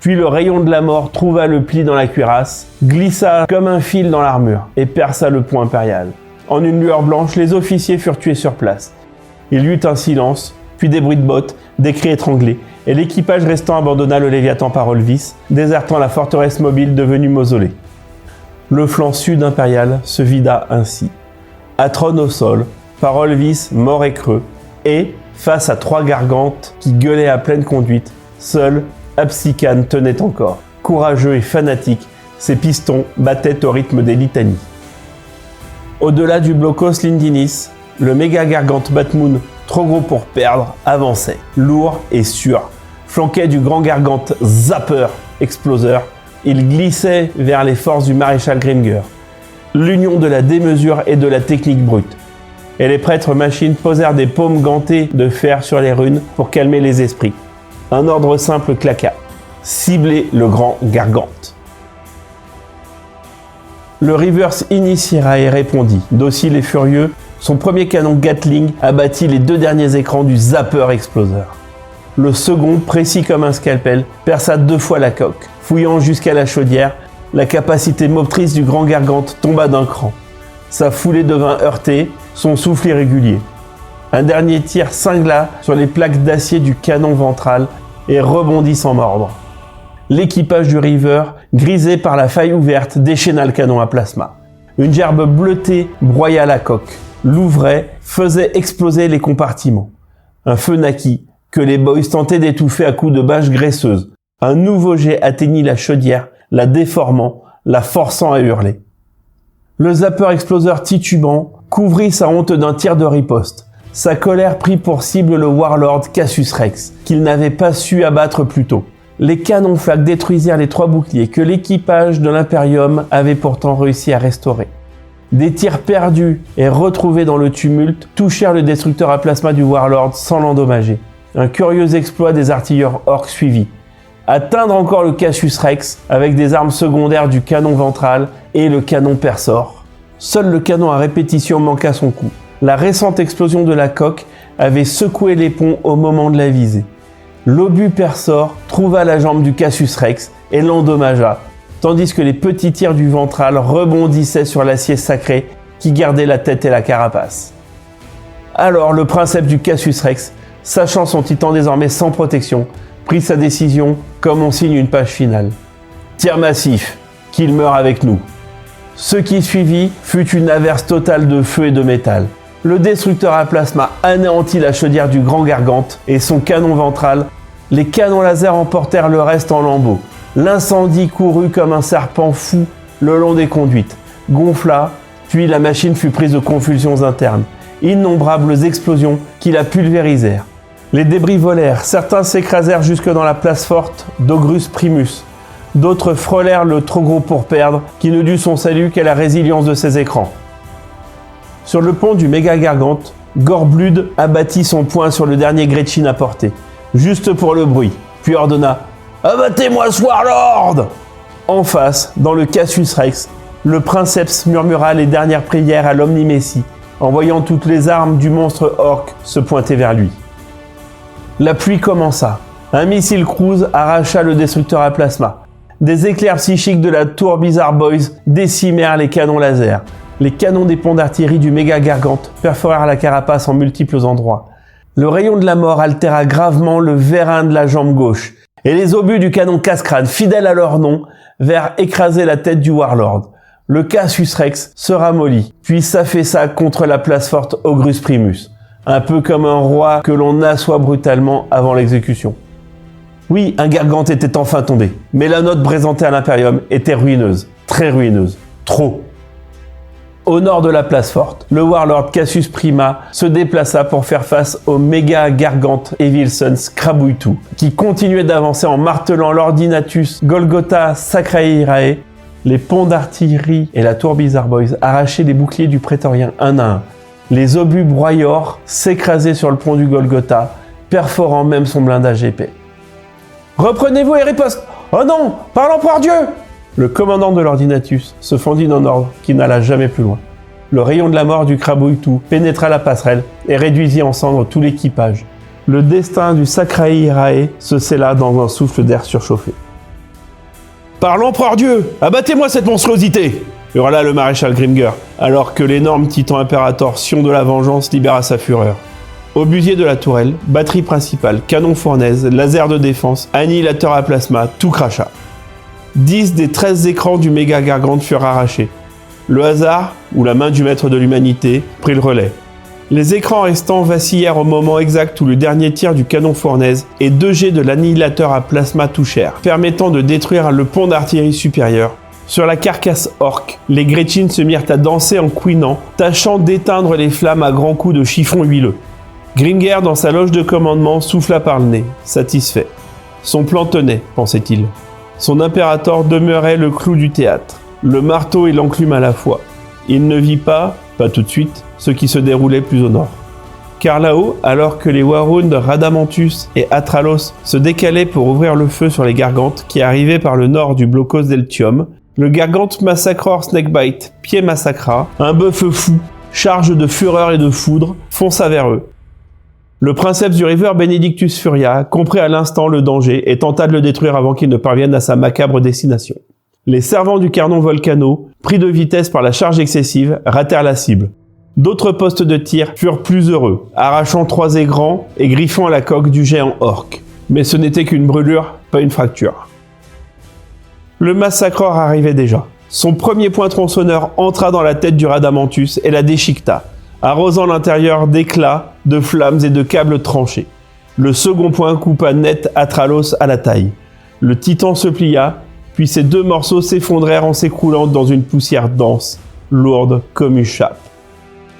Puis le rayon de la mort trouva le pli dans la cuirasse, glissa comme un fil dans l'armure et perça le pont impérial. En une lueur blanche, les officiers furent tués sur place. Il y eut un silence, puis des bruits de bottes, des cris étranglés, et l'équipage restant abandonna le Léviathan Parolvis, désertant la forteresse mobile devenue mausolée. Le flanc sud impérial se vida ainsi. Atron au sol, Parolvis mort et creux, et, face à 3 gargantes qui gueulaient à pleine conduite, seul Absican tenait encore. Courageux et fanatique, ses pistons battaient au rythme des litanies. Au-delà du Blocos Lindinis, le méga gargante Batmoon, trop gros pour perdre, avançait, lourd et sûr, flanqué du grand gargante Zapper, exploseur. Il glissait vers les forces du maréchal Grimger. L'union de la démesure et de la technique brute. Et les prêtres machines posèrent des paumes gantées de fer sur les runes pour calmer les esprits. Un ordre simple claqua. Cibler le grand gargante. Le Reverse initiera et répondit. Docile et furieux, son premier canon Gatling abattit les 2 derniers écrans du Zapper exploseur. Le second, précis comme un scalpel, perça 2 fois la coque. Fouillant jusqu'à la chaudière, la capacité motrice du grand gargante tomba d'un cran. Sa foulée devint heurtée, son souffle irrégulier. Un dernier tir cingla sur les plaques d'acier du canon ventral et rebondit sans mordre. L'équipage du River, grisé par la faille ouverte, déchaîna le canon à plasma. Une gerbe bleutée broya la coque, l'ouvrait, faisait exploser les compartiments. Un feu naquit, que les boys tentaient d'étouffer à coups de bâches graisseuses. Un nouveau jet atteignit la chaudière, la déformant, la forçant à hurler. Le Zapper exploseur titubant couvrit sa honte d'un tir de riposte. Sa colère prit pour cible le Warlord Cassius Rex, qu'il n'avait pas su abattre plus tôt. Les canons flaques détruisirent les 3 boucliers que l'équipage de l'Imperium avait pourtant réussi à restaurer. Des tirs perdus et retrouvés dans le tumulte touchèrent le destructeur à plasma du Warlord sans l'endommager. Un curieux exploit des artilleurs orques suivit. Atteindre encore le Cassius Rex avec des armes secondaires du canon ventral et le canon Persor. Seul le canon à répétition manqua son coup. La récente explosion de la coque avait secoué les ponts au moment de la visée. L'obus Persor trouva la jambe du Cassius Rex et l'endommagea, tandis que les petits tirs du ventral rebondissaient sur l'acier sacré qui gardait la tête et la carapace. Alors le princeps du Cassius Rex, sachant son titan désormais sans protection, prit sa décision comme on signe une page finale. Tir massif, qu'il meure avec nous. Ce qui suivit fut une averse totale de feu et de métal. Le destructeur à plasma anéantit la chaudière du grand gargante et son canon ventral. Les canons laser emportèrent le reste en lambeaux. L'incendie courut comme un serpent fou le long des conduites, gonfla, puis la machine fut prise de convulsions internes. Innombrables explosions qui la pulvérisèrent. Les débris volèrent, certains s'écrasèrent jusque dans la place forte d'Augrus Primus. D'autres frôlèrent le trop gros pour perdre, qui ne dut son salut qu'à la résilience de ses écrans. Sur le pont du méga Gargante, Gorblood abattit son poing sur le dernier Gretchin à portée, juste pour le bruit, puis ordonna « Abattez-moi ce Warlord !» En face, dans le Cassius Rex, le princeps murmura les dernières prières à l'Omni-Messie, en voyant toutes les armes du monstre orc se pointer vers lui. La pluie commença. Un missile cruise arracha le destructeur à plasma. Des éclairs psychiques de la tour Bizarre Boys décimèrent les canons laser. Les canons des ponts d'artillerie du méga Gargante perforèrent la carapace en multiples endroits. Le rayon de la mort altéra gravement le vérin de la jambe gauche. Et les obus du canon casse-crâne, fidèles à leur nom, vinrent écraser la tête du Warlord. Le Cassius Rex se ramollit, puis s'affaissa contre la place forte Augrus Primus. Un peu comme un roi que l'on assoit brutalement avant l'exécution. Oui, un Gargante était enfin tombé, mais la note présentée à l'Imperium était ruineuse, très ruineuse, trop. Au nord de la place forte, le Warlord Cassius Prima se déplaça pour faire face au méga Gargante Evil Sons Krabouitou, qui continuait d'avancer en martelant l'Ordinatus Golgotha Sacraeirae. Les ponts d'artillerie et la tour Bizarre Boys arrachaient les boucliers du prétorien un à un. Les obus broyeurs s'écrasaient sur le pont du Golgotha, perforant même son blindage épais. « Reprenez-vous et riposte ! Oh non, par l'empereur Dieu !» Le commandant de l'Ordinatus se fendit d'un ordre qui n'alla jamais plus loin. Le rayon de la mort du Krabouitou pénétra la passerelle et réduisit en cendres tout l'équipage. Le destin du Sacraeirae se scella dans un souffle d'air surchauffé. « Par l'empereur Dieu, abattez-moi cette monstruosité !» hurla le maréchal Grimger, alors que l'énorme titan impérator Sion de la Vengeance libéra sa fureur. Obusier de la tourelle, batterie principale, canon fournaise, laser de défense, annihilateur à plasma, tout cracha. 10 des 13 écrans du méga Gargante furent arrachés. Le hasard, ou la main du maître de l'humanité, prit le relais. Les écrans restants vacillèrent au moment exact où le dernier tir du canon fournaise et 2 jets de l'annihilateur à plasma touchèrent, permettant de détruire le pont d'artillerie supérieur. Sur la carcasse orque, les Gretchin se mirent à danser en couinant, tâchant d'éteindre les flammes à grands coups de chiffon huileux. Grimger, dans sa loge de commandement, souffla par le nez, satisfait. Son plan tenait, pensait-il. Son impérator demeurait le clou du théâtre, le marteau et l'enclume à la fois. Il ne vit pas tout de suite, ce qui se déroulait plus au nord. Car là-haut, alors que les Warhounds Radamantus et Atralos se décalaient pour ouvrir le feu sur les Gargantes qui arrivaient par le nord du Blocos d'Eltium, le Gargante Massacreur Snakebite, pied massacra, un bœuf fou, charge de fureur et de foudre, fonça vers eux. Le princeps du River Benedictus Furia comprit à l'instant le danger et tenta de le détruire avant qu'il ne parvienne à sa macabre destination. Les servants du canon Volcano, pris de vitesse par la charge excessive, ratèrent la cible. D'autres postes de tir furent plus heureux, arrachant 3 égrans et griffant à la coque du géant orc. Mais ce n'était qu'une brûlure, pas une fracture. Le massacreur arrivait déjà. Son premier point tronçonneur entra dans la tête du Radamantus et la déchiqueta, arrosant l'intérieur d'éclats, de flammes et de câbles tranchés. Le second point coupa net Atralos à la taille. Le titan se plia, puis ces 2 morceaux s'effondrèrent en s'écroulant dans une poussière dense, lourde comme une chape.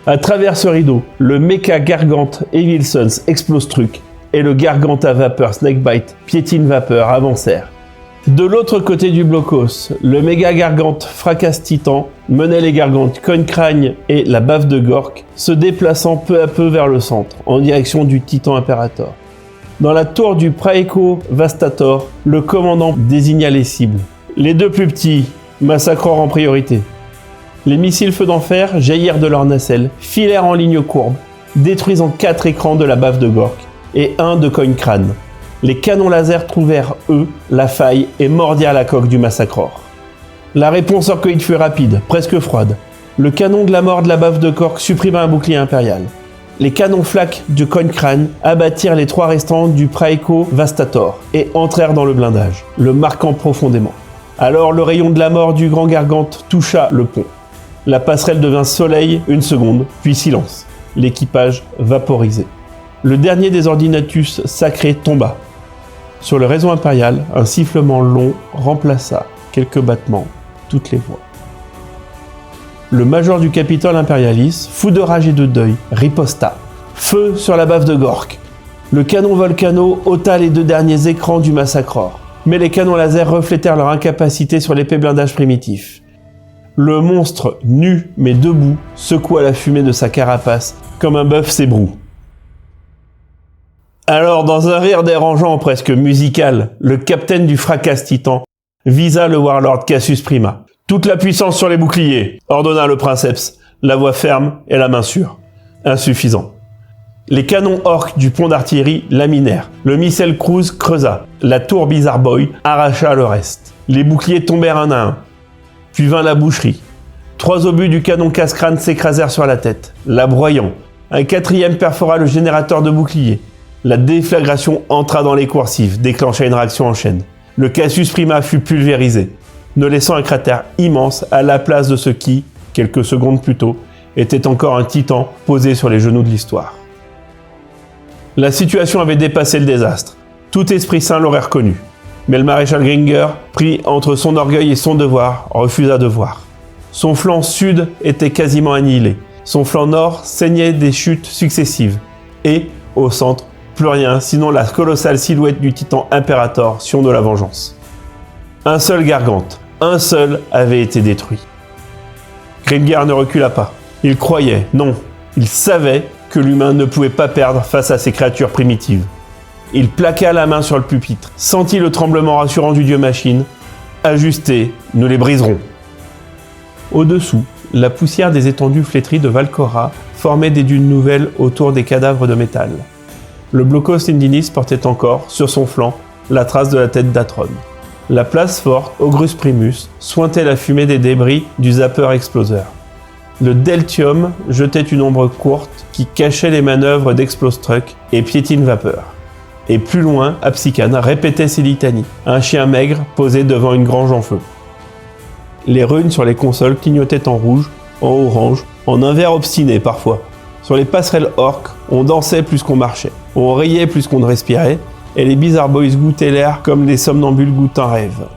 À travers ce rideau, le méca Gargante Evil Sons explose truc, et le Gargante à vapeur Snakebite piétine vapeur avancèrent. De l'autre côté du blocos, le méga Gargante Fracasse Titan menait les Gargantes Cogne-Cragne et la baffe de Gork, se déplaçant peu à peu vers le centre, en direction du Titan Imperator. Dans la tour du Praeco Vastator, le commandant désigna les cibles. Les 2 plus petits, massacreurs en priorité. Les missiles feu d'enfer jaillirent de leurs nacelles, filèrent en ligne courbe, détruisant 4 écrans de la baffe de Gork et 1 de Cogne-Crâne. Les canons laser trouvèrent, eux, la faille et mordirent la coque du massacreur. La réponse orcoïde fut rapide, presque froide. Le canon de la mort de la baffe de Gork supprima un bouclier impérial. Les canons flaques du Cogne-Crâne abattirent les 3 restants du Praeco Vastator et entrèrent dans le blindage, le marquant profondément. Alors le rayon de la mort du grand Gargante toucha le pont. La passerelle devint soleil 1 seconde, puis silence. L'équipage vaporisé. Le dernier des Ordinatus sacrés tomba. Sur le réseau impérial, un sifflement long remplaça, quelques battements, toutes les voix. Le major du Capitole Imperialis, fou de rage et de deuil, riposta. Feu sur la baffe de Gork. Le canon Volcano ôta les 2 derniers écrans du Massacror, mais les canons laser reflétèrent leur incapacité sur l'épais blindage primitif. Le monstre, nu mais debout, secoua la fumée de sa carapace comme un bœuf ses brous. Alors, dans un rire dérangeant presque musical, le capitaine du Fracas Titan visa le Warlord Cassius Prima. « Toute la puissance sur les boucliers !» ordonna le princeps, la voix ferme et la main sûre. Insuffisant. Les canons orques du pont d'artillerie laminèrent. Le missile cruise creusa. La tour Bizarre Boy arracha le reste. Les boucliers tombèrent un à un. Puis vint la boucherie. 3 obus du canon casse-crâne s'écrasèrent sur la tête, la broyant. Un 4e perfora le générateur de boucliers. La déflagration entra dans les coursives, déclencha une réaction en chaîne. Le Cassius Prima fut pulvérisé, ne laissant un cratère immense à la place de ce qui, quelques secondes plus tôt, était encore un titan posé sur les genoux de l'histoire. La situation avait dépassé le désastre. Tout esprit sain l'aurait reconnu. Mais le maréchal Gringer, pris entre son orgueil et son devoir, refusa de voir. Son flanc sud était quasiment annihilé. Son flanc nord saignait des chutes successives. Et, au centre, plus rien, sinon la colossale silhouette du titan Imperator, Sion de la Vengeance. Un seul Gargante, un seul avait été détruit. Gringer ne recula pas. Il croyait, non, il savait que l'humain ne pouvait pas perdre face à ces créatures primitives. Il plaqua la main sur le pupitre, sentit le tremblement rassurant du dieu machine. Ajustés, nous les briserons. Au-dessous, la poussière des étendues flétries de Valcora formait des dunes nouvelles autour des cadavres de métal. Le Blocos Lindinis portait encore, sur son flanc, la trace de la tête d'Atron. La place forte, Augrus Primus, sointait la fumée des débris du Zapper Exploseur. Le Deltium jetait une ombre courte qui cachait les manœuvres d'Explostruck et Piétine Vapeur. Et plus loin, Absican répétait ses litanies, un chien maigre posé devant une grange en feu. Les runes sur les consoles clignotaient en rouge, en orange, en un vert obstiné parfois. Sur les passerelles orques, on dansait plus qu'on marchait, on riait plus qu'on ne respirait, et les Bizarre Boys goûtaient l'air comme les somnambules goûtent un rêve.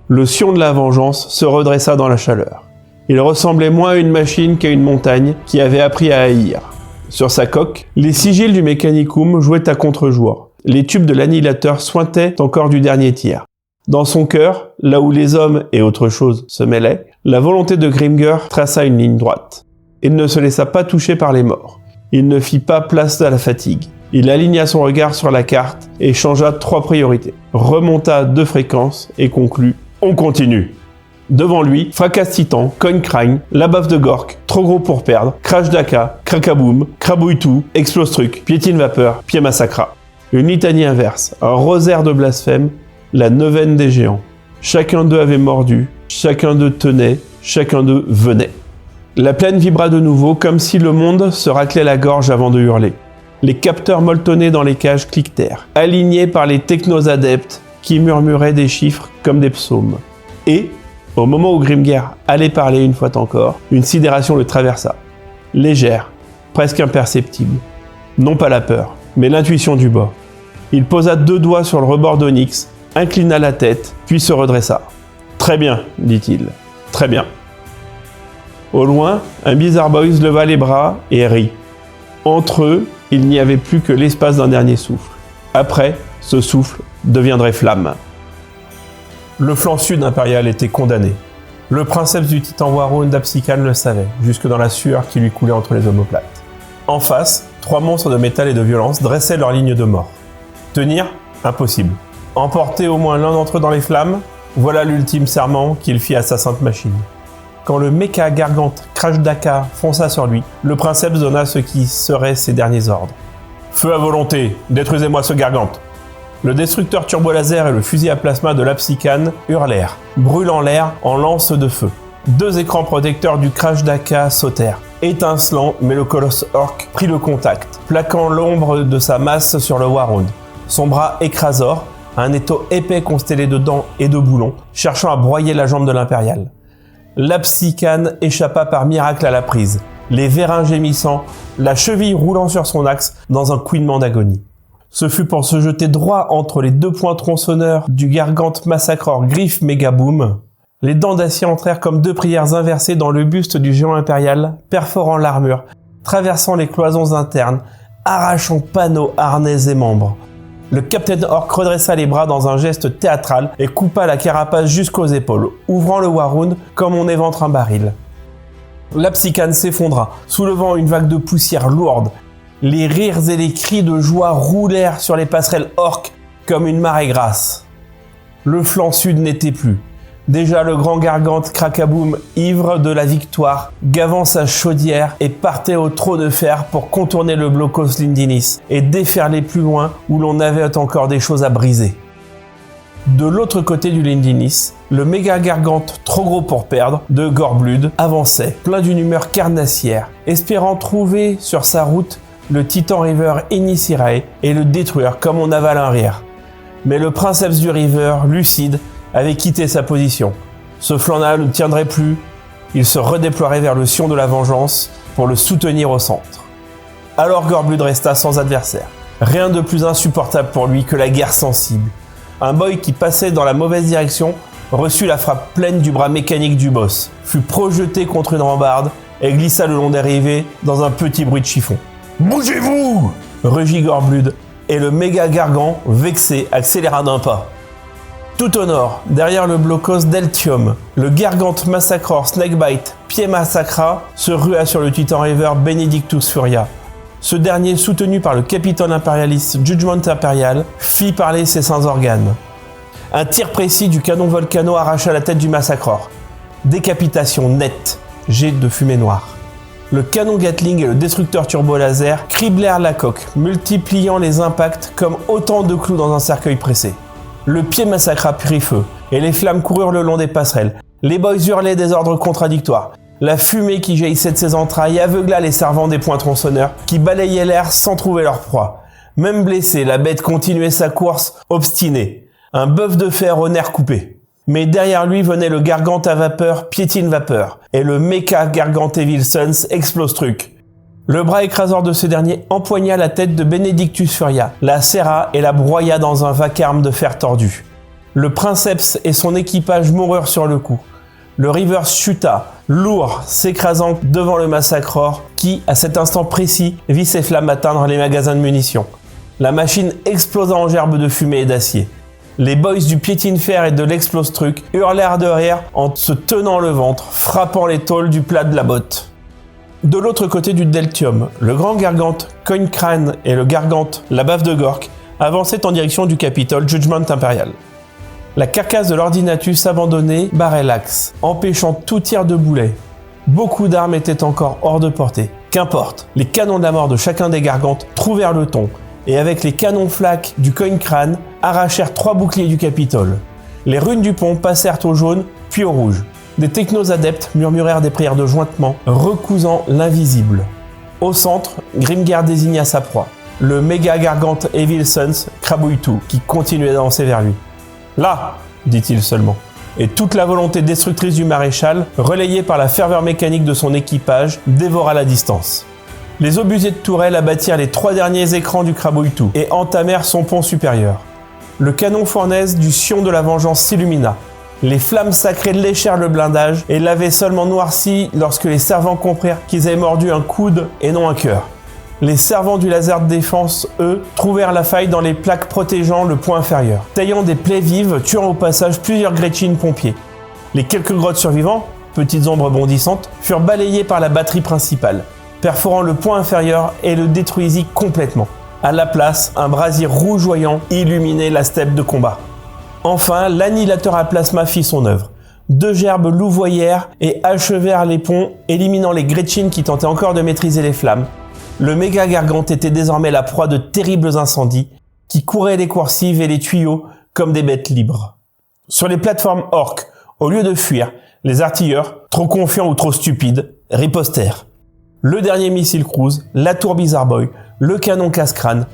Le Sion de la Vengeance se redressa dans la chaleur. Il ressemblait moins à une machine qu'à une montagne qui avait appris à haïr. Sur sa coque, les sigils du Mechanicum jouaient à contre-jour. Les tubes de l'annihilateur sointaient encore du dernier tir. Dans son cœur, là où les hommes et autre chose se mêlaient, la volonté de Grimger traça une ligne droite. Il ne se laissa pas toucher par les morts. Il ne fit pas place à la fatigue. Il aligna son regard sur la carte et changea 3 priorités. Remonta 2 fréquences et conclut « On continue ». Devant lui, Fracas Titan, Cogne Crane, la baffe de Gork, Trop gros pour perdre, Crash Daka, Crackaboom, Crabouille tout, Explostruck, Piétine Vapeur, Pied Massacra. Une litanie inverse, un rosaire de blasphème, la neuvaine des géants. Chacun d'eux avait mordu, chacun d'eux tenait, chacun d'eux venait. La plaine vibra de nouveau comme si le monde se raclait la gorge avant de hurler. Les capteurs molletonnés dans les cages cliquetèrent, alignés par les technos-adeptes qui murmuraient des chiffres comme des psaumes. Et, au moment où Grimger allait parler une fois encore, une sidération le traversa. Légère, presque imperceptible. Non pas la peur, mais l'intuition du bas. Il posa 2 doigts sur le rebord d'Onyx, inclina la tête, puis se redressa. « Très bien, dit-il. Très bien. » Au loin, un Bizarre Boys leva les bras et rit. Entre eux, il n'y avait plus que l'espace d'un dernier souffle. Après, ce souffle deviendrait flamme. Le flanc sud impérial était condamné. Le princeps du titan Warhound d'Absican le savait, jusque dans la sueur qui lui coulait entre les omoplates. En face, 3 monstres de métal et de violence dressaient leur ligne de mort. Tenir, impossible. Emporter au moins l'un d'entre eux dans les flammes, voilà l'ultime serment qu'il fit à sa sainte machine. Quand le méca gargante Crash Daka fonça sur lui, le princeps donna ce qui serait ses derniers ordres. « Feu à volonté, détruisez-moi ce gargante !» Le destructeur turbolaser et le fusil à plasma de l'Absican hurlèrent, brûlant l'air en lances de feu. 2 écrans protecteurs du Crash Daka sautèrent, étincelants, mais le colosse orc prit le contact, plaquant l'ombre de sa masse sur le Warhound. Son bras écrasor, un étau épais constellé de dents et de boulons, cherchant à broyer la jambe de l'impérial. L'Absican échappa par miracle à la prise, les vérins gémissant, la cheville roulant sur son axe dans un couinement d'agonie. Ce fut pour se jeter droit entre les 2 poings tronçonneurs du gargante massacreur Griff Megaboom. Les dents d'acier entrèrent comme 2 prières inversées dans le buste du géant impérial, perforant l'armure, traversant les cloisons internes, arrachant panneaux, harnais et membres. Le Captain Orc redressa les bras dans un geste théâtral et coupa la carapace jusqu'aux épaules, ouvrant le Warhound comme on éventre un baril. La psychane s'effondra, soulevant une vague de poussière lourde. Les rires et les cris de joie roulèrent sur les passerelles orques comme une marée grasse. Le flanc sud n'était plus. Déjà le grand gargante Krakaboom, ivre de la victoire, gavant sa chaudière et partait au trot de fer pour contourner le blocos Lindinis et déferler plus loin où l'on avait encore des choses à briser. De l'autre côté du Lindinis, le méga gargante trop gros pour perdre de Gorblood avançait, plein d'une humeur carnassière, espérant trouver sur sa route le Titan River Innisirae et le détruire comme on avale un rire. Mais le princeps du River, lucide, avait quitté sa position. Ce flanc-là ne tiendrait plus, il se redéploierait vers le Sion de la Vengeance pour le soutenir au centre. Alors Gorblood resta sans adversaire. Rien de plus insupportable pour lui que la guerre sensible. Un boy qui passait dans la mauvaise direction reçut la frappe pleine du bras mécanique du boss, fut projeté contre une rambarde et glissa le long des rivets dans un petit bruit de chiffon. « Bougez-vous » rugit Gorblood, et le méga gargant, vexé, accéléra d'un pas. Tout au nord, derrière le blocos d'Eltium, le gargante massacreur Snakebite Pied Massacra se rua sur le Titan River Benedictus Furia. Ce dernier, soutenu par le capitaine impérialiste Judgment Imperial, fit parler ses saints organes. Un tir précis du canon Volcano arracha la tête du massacreur. Décapitation nette, jet de fumée noire. Le canon Gatling et le destructeur turbo-laser criblèrent la coque, multipliant les impacts comme autant de clous dans un cercueil pressé. Le pied massacra prit feu, et les flammes coururent le long des passerelles. Les boys hurlaient des ordres contradictoires. La fumée qui jaillissait de ses entrailles aveugla les servants des poings tronçonneurs, qui balayaient l'air sans trouver leur proie. Même blessée, la bête continuait sa course, obstinée. Un bœuf de fer aux nerfs coupés. Mais derrière lui venait le gargante à vapeur Piétine Vapeur, et le méca gargante Evil Sons Explose Truc. Le bras écraseur de ce dernier empoigna la tête de Benedictus Furia, la serra et la broya dans un vacarme de fer tordu. Le princeps et son équipage moururent sur le coup. Le River chuta, lourd, s'écrasant devant le massacreur qui, à cet instant précis, vit ses flammes atteindre les magasins de munitions. La machine explosa en gerbes de fumée et d'acier. Les boys du Piétine Fer et de l'Explose Truc hurlèrent de rire en se tenant le ventre, frappant les tôles du plat de la botte. De l'autre côté du Deltium, le grand gargante Coin Crane et le gargante La Baffe de Gork avançaient en direction du Capitole Judgment Imperial. La carcasse de l'Ordinatus abandonnée barrait l'axe, empêchant tout tir de boulet. Beaucoup d'armes étaient encore hors de portée. Qu'importe, les canons de la mort de chacun des gargantes trouvèrent le ton, et avec les canons flaques du Coin Crane, arrachèrent 3 boucliers du Capitole. Les runes du pont passèrent au jaune, puis au rouge. Des technos-adeptes murmurèrent des prières de jointement, recousant l'invisible. Au centre, Grimgar désigna sa proie, le méga gargante Evil Sons Krabouitou, qui continuait d'avancer vers lui. « Là !» dit-il seulement. Et toute la volonté destructrice du maréchal, relayée par la ferveur mécanique de son équipage, dévora la distance. Les obusiers de tourelle abattirent les 3 derniers écrans du Krabouitou et entamèrent son pont supérieur. Le canon fournaise du Sion de la Vengeance s'illumina. Les flammes sacrées léchèrent le blindage et l'avaient seulement noirci lorsque les servants comprirent qu'ils avaient mordu un coude et non un cœur. Les servants du laser de défense, eux, trouvèrent la faille dans les plaques protégeant le point inférieur, taillant des plaies vives, tuant au passage plusieurs Gretchen pompiers. Les quelques grottes survivants, petites ombres bondissantes, furent balayées par la batterie principale, perforant le point inférieur et le détruisit complètement. À la place, un brasier rougeoyant illuminait la steppe de combat. Enfin, l'annihilateur à plasma fit son œuvre. 2 gerbes louvoyèrent et achevèrent les ponts, éliminant les Gretchen qui tentaient encore de maîtriser les flammes. Le méga gargante était désormais la proie de terribles incendies qui couraient les coursives et les tuyaux comme des bêtes libres. Sur les plateformes orques, au lieu de fuir, les artilleurs, trop confiants ou trop stupides, ripostèrent. Le dernier missile cruise, la tour Bizarre Boy, le canon casse-crâne,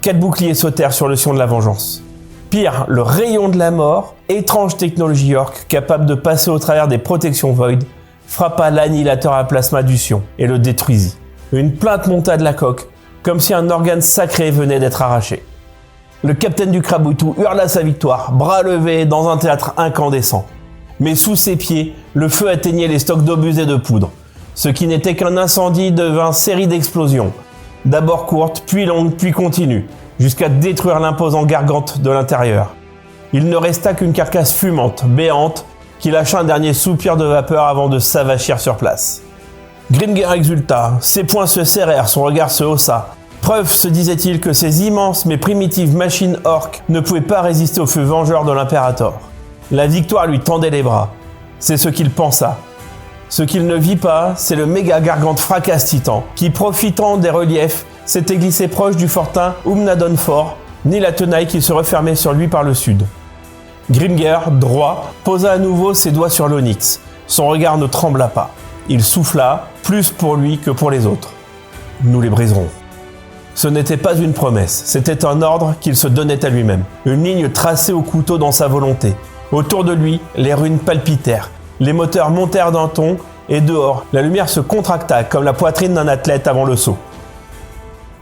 4 boucliers sautèrent sur le Sion de la Vengeance. Pire, le rayon de la mort, étrange technologie orque capable de passer au travers des protections Void, frappa l'annihilateur à plasma du Sion et le détruisit. Une plainte monta de la coque, comme si un organe sacré venait d'être arraché. Le capitaine du Krabouitou hurla sa victoire, bras levés dans un théâtre incandescent. Mais sous ses pieds, le feu atteignait les stocks d'obus et de poudre. Ce qui n'était qu'un incendie devint série d'explosions. d'abord courte, puis longue, puis continue, jusqu'à détruire l'imposant gargante de l'intérieur. Il ne resta qu'une carcasse fumante, béante, qui lâcha un dernier soupir de vapeur avant de s'avachir sur place. Grimger exulta, ses poings se serrèrent, son regard se haussa. Preuve, se disait-il, que ces immenses mais primitives machines orques ne pouvaient pas résister au feu vengeur de l'Imperator. La victoire lui tendait les bras. C'est ce qu'il pensa. Ce qu'il ne vit pas, c'est le méga gargante fracasse titan, qui, profitant des reliefs, s'était glissé proche du fortin Umnadon Fort, ni la tenaille qui se refermait sur lui par le sud. Grimger, droit, posa à nouveau ses doigts sur l'onyx. Son regard ne trembla pas. Il souffla, plus pour lui que pour les autres. Nous les briserons. Ce n'était pas une promesse, c'était un ordre qu'il se donnait à lui-même. Une ligne tracée au couteau dans sa volonté. Autour de lui, les runes palpitèrent. Les moteurs montèrent d'un ton, et dehors, la lumière se contracta comme la poitrine d'un athlète avant le saut.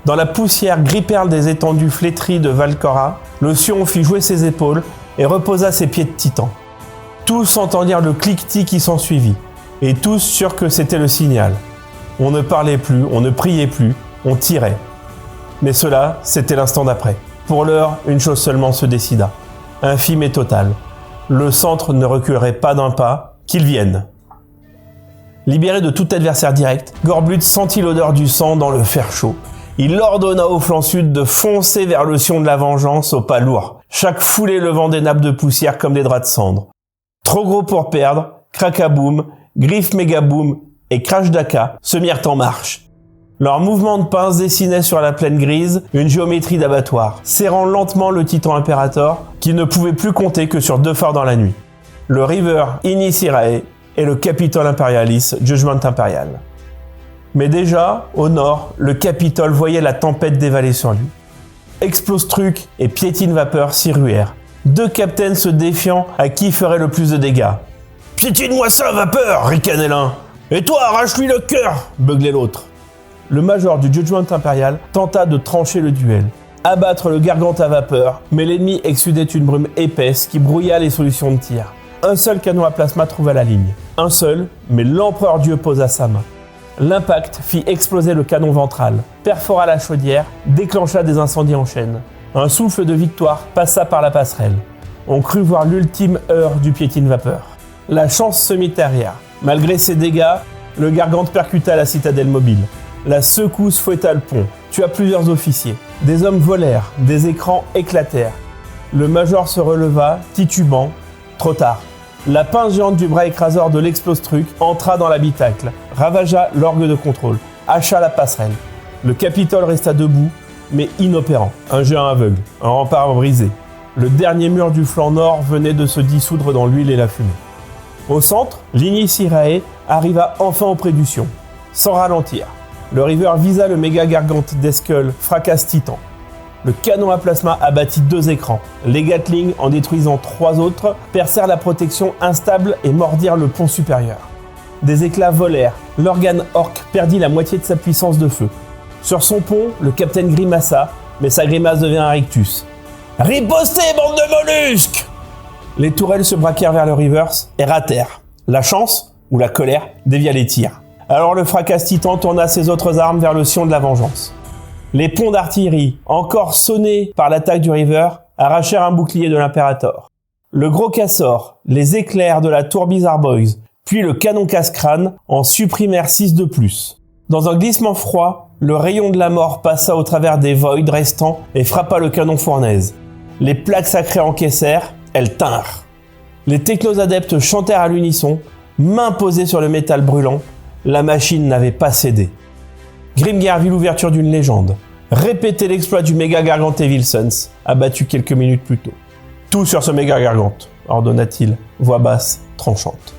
Dans la poussière gris-perle des étendues flétries de Valcora, le Sion fit jouer ses épaules et reposa ses pieds de titan. Tous entendirent le cliquetis qui s'ensuivit, et tous sûrs que c'était le signal. On ne parlait plus, on ne priait plus, on tirait. Mais cela, c'était l'instant d'après. Pour l'heure, une chose seulement se décida. Infime et totale. Le centre ne reculerait pas d'un pas, qu'il vienne. Libéré de tout adversaire direct, Gorblut sentit l'odeur du sang dans le fer chaud. Il ordonna au flanc sud de foncer vers le Sion de la vengeance au pas lourd, chaque foulée levant des nappes de poussière comme des draps de cendre. Trop gros pour perdre, Krakaboom, Griff Megaboom et Crash Daka se mirent en marche. Leurs mouvements de pince dessinaient sur la plaine grise une géométrie d'abattoir, serrant lentement le titan Imperator, qui ne pouvait plus compter que sur 2 phares dans la nuit. Le River Inisirae et le Capitole Imperialis Judgment Imperial. Mais déjà, au nord, le Capitole voyait la tempête dévaler sur lui. Explostruc et Piétine Vapeur s'y ruèrent, 2 captaines se défiant à qui ferait le plus de dégâts. « Piétine-moi ça, Vapeur !» ricanait l'un. « Et toi, arrache-lui le cœur !» beuglait l'autre. Le major du Judgment Imperial tenta de trancher le duel, abattre le gargante à vapeur, mais l'ennemi exsudait une brume épaisse qui brouilla les solutions de tir. Un seul canon à plasma trouva la ligne. Un seul, mais l'empereur Dieu posa sa main. L'impact fit exploser le canon ventral, perfora la chaudière, déclencha des incendies en chaîne. Un souffle de victoire passa par la passerelle. On crut voir l'ultime heure du Piétine Vapeur. La chance se mit derrière. Malgré ses dégâts, le gargante percuta la citadelle mobile. La secousse fouetta le pont, tua plusieurs officiers. Des hommes volèrent, des écrans éclatèrent. Le major se releva, titubant. Trop tard. La pince géante du bras écraseur de l'explostruc entra dans l'habitacle, ravagea l'orgue de contrôle, hacha la passerelle. Le Capitole resta debout, mais inopérant. Un géant aveugle, un rempart brisé. Le dernier mur du flanc nord venait de se dissoudre dans l'huile et la fumée. Au centre, l'Inisirae arriva enfin auprès du Sion, sans ralentir. Le River visa le méga gargante d'Eskull, fracasse titan. Le canon à plasma abattit 2 écrans. Les Gatling, en détruisant 3 autres, percèrent la protection instable et mordirent le pont supérieur. Des éclats volèrent. L'organe orc perdit la moitié de sa puissance de feu. Sur son pont, le capitaine grimassa, mais sa grimace devint un rictus. « Ripostez, bande de mollusques !» Les tourelles se braquèrent vers le Rivers et ratèrent. La chance, ou la colère, dévia les tirs. Alors le fracasse titan tourna ses autres armes vers le Sion de la vengeance. Les ponts d'artillerie, encore sonnés par l'attaque du River, arrachèrent un bouclier de l'Imperator. Le gros cassor, les éclairs de la tour Bizarre Boys, puis le canon casse-crâne en supprimèrent 6 de plus. Dans un glissement froid, le rayon de la mort passa au travers des voids restants et frappa le canon fournaise. Les plaques sacrées encaissèrent, elles tinrent. Les technosadeptes chantèrent à l'unisson, mains posées sur le métal brûlant. La machine n'avait pas cédé. Grimger vit l'ouverture d'une légende. Répéter l'exploit du méga gargante Evil Sons, abattu quelques minutes plus tôt. Tout sur ce méga gargante, ordonna-t-il, voix basse, tranchante.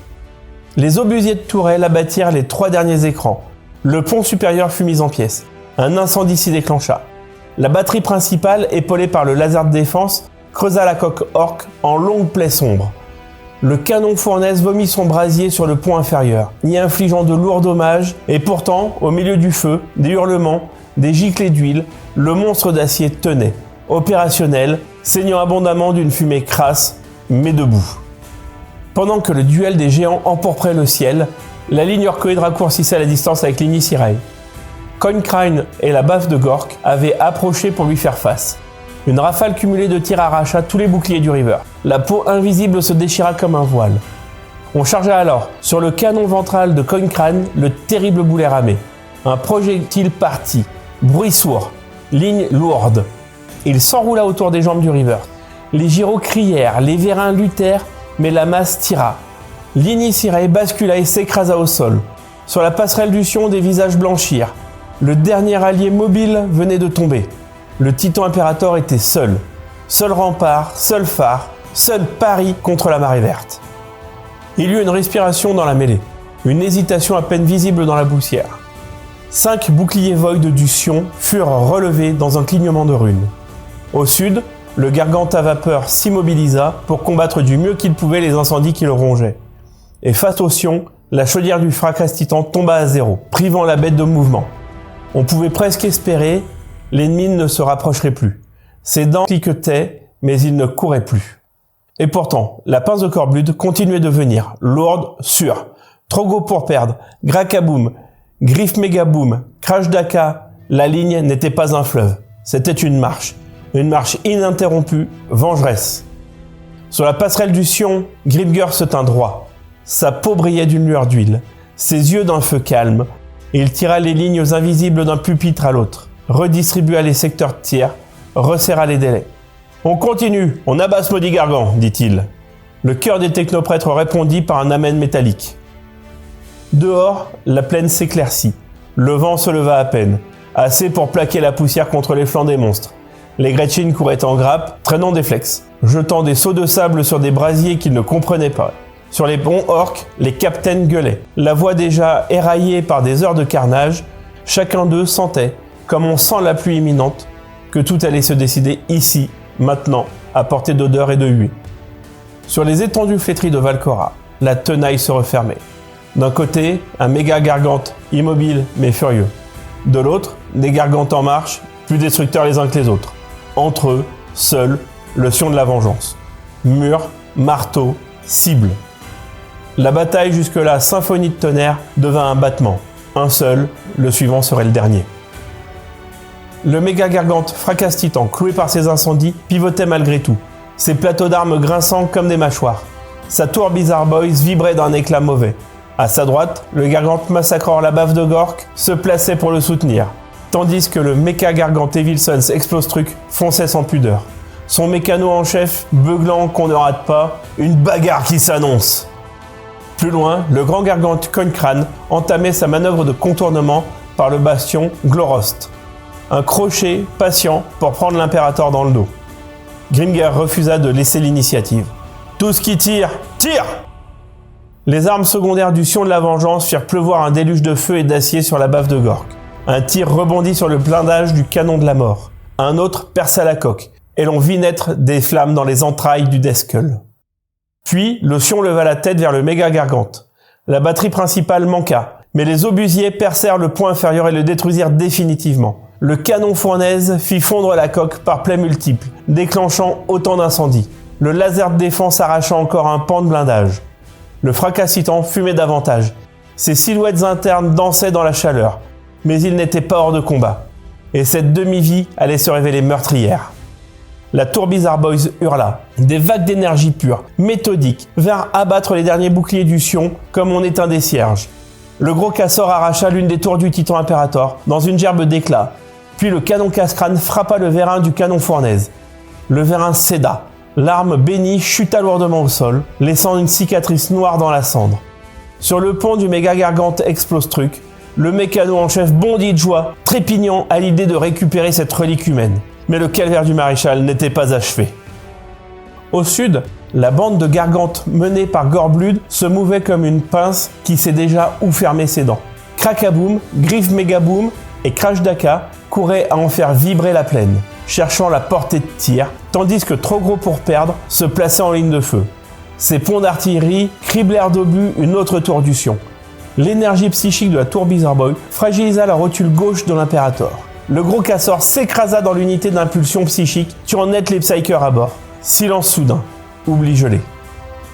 Les obusiers de tourelle abattirent les 3 derniers écrans. Le pont supérieur fut mis en pièces. Un incendie s'y déclencha. La batterie principale, épaulée par le laser de défense, creusa la coque orc en longue plaie sombre. Le canon fournaise vomit son brasier sur le pont inférieur, y infligeant de lourds dommages, et pourtant, au milieu du feu, des hurlements, des giclées d'huile, le monstre d'acier tenait, opérationnel, saignant abondamment d'une fumée crasse, mais debout. Pendant que le duel des géants empourprait le ciel, la ligne orcoïde raccourcissait la distance avec l'Inisirae. Coincrine et la baffe de Gork avaient approché pour lui faire face. Une rafale cumulée de tirs arracha tous les boucliers du Reaver. La peau invisible se déchira comme un voile. On chargea alors sur le canon ventral de Coincrine le terrible boulet ramé. Un projectile partit, bruit sourd, ligne lourde. Il s'enroula autour des jambes du Reaver. Les gyros crièrent, les vérins luttèrent, mais la masse tira. L'initiaire bascula et s'écrasa au sol. Sur la passerelle du Sion, des visages blanchirent. Le dernier allié mobile venait de tomber. Le Titan Imperator était seul. Seul rempart, seul phare, seul pari contre la marée verte. Il y eut une respiration dans la mêlée. Une hésitation à peine visible dans la poussière. 5 boucliers Void du Sion furent relevés dans un clignement de runes. Au sud, le Gargante à vapeur s'immobilisa pour combattre du mieux qu'il pouvait les incendies qui le rongeaient. Et face au Sion, la chaudière du Fracas Titan tomba à zéro, privant la bête de mouvement. On pouvait presque espérer, l'ennemi ne se rapprocherait plus. Ses dents cliquetaient, mais il ne courait plus. Et pourtant, la pince de Corblude continuait de venir, lourde, sûre. Trop gros pour perdre, Grakaboom, Griffe Megaboom, Crash Daka, la ligne n'était pas un fleuve. C'était une marche ininterrompue, vengeresse. Sur la passerelle du Sion, Grimgir se tint droit. Sa peau brillait d'une lueur d'huile, ses yeux d'un feu calme. Il tira les lignes invisibles d'un pupitre à l'autre, redistribua les secteurs tiers, resserra les délais. « On continue, on abat ce maudit Gargant », dit-il. Le cœur des technoprêtres répondit par un amen métallique. Dehors, la plaine s'éclaircit. Le vent se leva à peine, assez pour plaquer la poussière contre les flancs des monstres. Les Gretchen couraient en grappe, traînant des flex, jetant des seaux de sable sur des brasiers qu'ils ne comprenaient pas. Sur les ponts orques, les captains gueulaient. La voix déjà éraillée par des heures de carnage, chacun d'eux sentait, comme on sent la pluie imminente, que tout allait se décider ici, maintenant, à portée d'odeur et de huée. Sur les étendues flétries de Valcora, la tenaille se refermait. D'un côté, un méga gargante, immobile mais furieux. De l'autre, des gargantes en marche, plus destructeurs les uns que les autres. Entre eux, seul, le Sion de la vengeance. Mur, marteau, cible. La bataille jusque-là symphonie de tonnerre devint un battement. Un seul, le suivant serait le dernier. Le méga gargante Fracas Titan, cloué par ses incendies, pivotait malgré tout. Ses plateaux d'armes grinçant comme des mâchoires. Sa tour Bizarre Boys vibrait d'un éclat mauvais. À sa droite, le gargante massacreur la baffe de Gork se plaçait pour le soutenir, tandis que le méca gargante Evil Sons Explose Truc fonçait sans pudeur. Son mécano en chef, beuglant qu'on ne rate pas, une bagarre qui s'annonce. Plus loin, le grand gargante Coincrine entamait sa manœuvre de contournement par le bastion Glorost. Un crochet patient pour prendre l'impérateur dans le dos. Grimgir refusa de laisser l'initiative. Tous qui tirent, tirent! Les armes secondaires du Sion de la Vengeance firent pleuvoir un déluge de feu et d'acier sur la baffe de Gork. Un tir rebondit sur le blindage du canon de la mort. Un autre perça la coque, et l'on vit naître des flammes dans les entrailles du Death Skull. Puis, le Sion leva la tête vers le méga gargante. La batterie principale manqua, mais les obusiers percèrent le point inférieur et le détruisirent définitivement. Le canon fournaise fit fondre la coque par plaies multiples, déclenchant autant d'incendies. Le laser de défense arracha encore un pan de blindage. Le Fracas Titan fumait davantage. Ses silhouettes internes dansaient dans la chaleur, mais il n'était pas hors de combat. Et cette demi-vie allait se révéler meurtrière. La tour Bizarre Boys hurla. Des vagues d'énergie pure, méthodiques, vinrent abattre les derniers boucliers du Sion comme on éteint des cierges. Le gros cassor arracha l'une des tours du Titan Imperator dans une gerbe d'éclats. Puis le canon casse-crâne frappa le vérin du canon fournaise. Le vérin céda. L'arme bénie chuta lourdement au sol, laissant une cicatrice noire dans la cendre. Sur le pont du méga gargante Explose Truc, le mécano en chef bondit de joie, trépignant à l'idée de récupérer cette relique humaine. Mais le calvaire du maréchal n'était pas achevé. Au sud, la bande de gargantes menée par Gorblude se mouvait comme une pince qui sait déjà où fermer ses dents. Krakaboom, Griffe Megaboom et Crash Daka couraient à en faire vibrer la plaine, cherchant la portée de tir, tandis que Trop Gros pour Perdre se plaçait en ligne de feu. Ses ponts d'artillerie criblèrent d'obus une autre tour du Sion. L'énergie psychique de la tour Bizarre Boy fragilisa la rotule gauche de l'Imperator. Le gros cassor s'écrasa dans l'unité d'impulsion psychique, tuant net les psychers à bord. Silence soudain. Oubli gelé.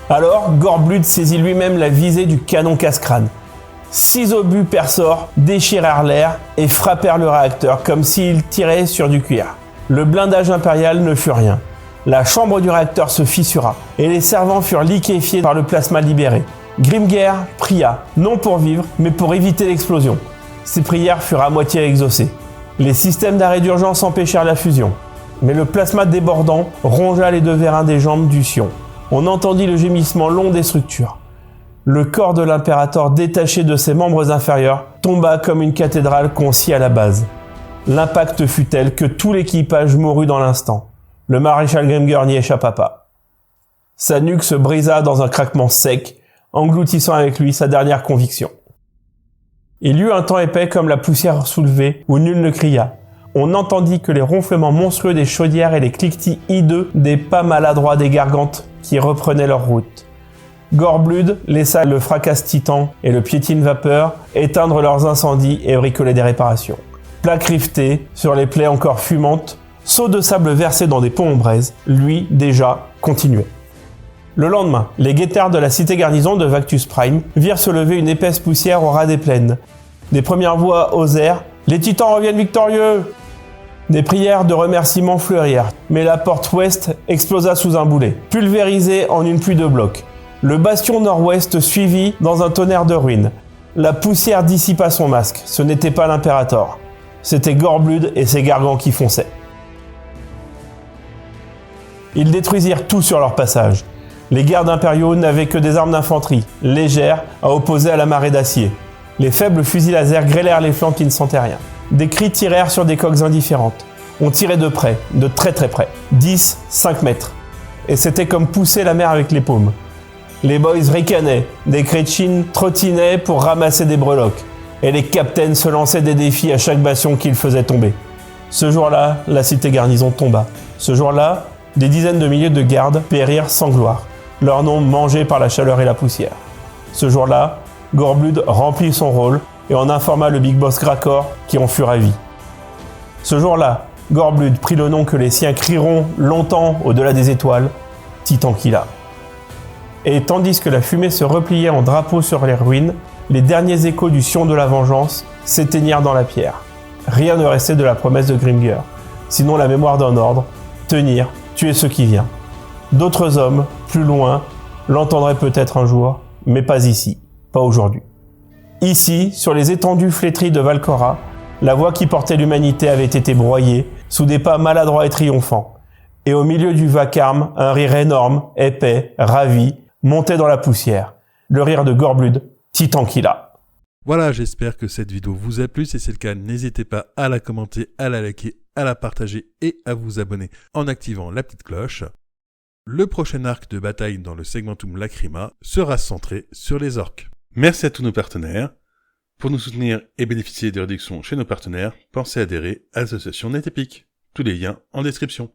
Alors, Gorblude saisit lui-même la visée du canon casse-crâne. 6 obus perçorent, déchirèrent l'air et frappèrent le réacteur comme s'ils tiraient sur du cuir. Le blindage impérial ne fut rien. La chambre du réacteur se fissura et les servants furent liquéfiés par le plasma libéré. Grimgear pria, non pour vivre, mais pour éviter l'explosion. Ses prières furent à moitié exaucées. Les systèmes d'arrêt d'urgence empêchèrent la fusion. Mais le plasma débordant rongea les 2 vérins des jambes du Sion. On entendit le gémissement long des structures. Le corps de l'impérator détaché de ses membres inférieurs tomba comme une cathédrale qu'on scie à la base. L'impact fut tel que tout l'équipage mourut dans l'instant. Le maréchal Grimger n'y échappa pas. Sa nuque se brisa dans un craquement sec, engloutissant avec lui sa dernière conviction. Il y eut un temps épais comme la poussière soulevée où nul ne cria. On n'entendit que les ronflements monstrueux des chaudières et les cliquetis hideux des pas maladroits des gargantes qui reprenaient leur route. Gorblood laissa le fracas titan et le piétine vapeur éteindre leurs incendies et bricoler des réparations. Plaques rivetées sur les plaies encore fumantes, seaux de sable versés dans des pots en braise, lui, déjà, continuait. Le lendemain, les guettards de la cité garnison de Vactus Prime virent se lever une épaisse poussière au ras des plaines. Des premières voix osèrent « Les titans reviennent victorieux !» Des prières de remerciements fleurirent, mais la porte ouest explosa sous un boulet, pulvérisée en une pluie de blocs. Le bastion nord-ouest suivit dans un tonnerre de ruines. La poussière dissipa son masque. Ce n'était pas l'impérator. C'était Gorblood et ses gargants qui fonçaient. Ils détruisirent tout sur leur passage. Les gardes impériaux n'avaient que des armes d'infanterie, légères, à opposer à la marée d'acier. Les faibles fusils laser grêlèrent les flancs qui ne sentaient rien. Des cris tirèrent sur des coques indifférentes. On tirait de près, de très très près. 10, 5 mètres. Et c'était comme pousser la mer avec les paumes. Les boys ricanaient, des Kretchins trottinaient pour ramasser des breloques, et les captains se lançaient des défis à chaque bastion qu'ils faisaient tomber. Ce jour-là, la cité garnison tomba. Ce jour-là, des dizaines de milliers de gardes périrent sans gloire, leurs noms mangés par la chaleur et la poussière. Ce jour-là, Gorblood remplit son rôle et en informa le Big Boss Grakor qui en fut ravi. Ce jour-là, Gorblood prit le nom que les siens crieront longtemps au-delà des étoiles, Titankila. Et tandis que la fumée se repliait en drapeau sur les ruines, les derniers échos du Sion de la Vengeance s'éteignirent dans la pierre. Rien ne restait de la promesse de Grimger, sinon la mémoire d'un ordre, tenir, tuer ce qui vient. D'autres hommes, plus loin, l'entendraient peut-être un jour, mais pas ici, pas aujourd'hui. Ici, sur les étendues flétries de Valcora, la voix qui portait l'humanité avait été broyée sous des pas maladroits et triomphants. Et au milieu du vacarme, un rire énorme, épais, ravi, montait dans la poussière. Le rire de Gorblood, Titankila. Voilà, j'espère que cette vidéo vous a plu. Si c'est le cas, n'hésitez pas à la commenter, à la liker, à la partager et à vous abonner en activant la petite cloche. Le prochain arc de bataille dans le Segmentum Lacrima sera centré sur les orques. Merci à tous nos partenaires. Pour nous soutenir et bénéficier de réductions chez nos partenaires, pensez à adhérer à l'association NetEpic. Tous les liens en description.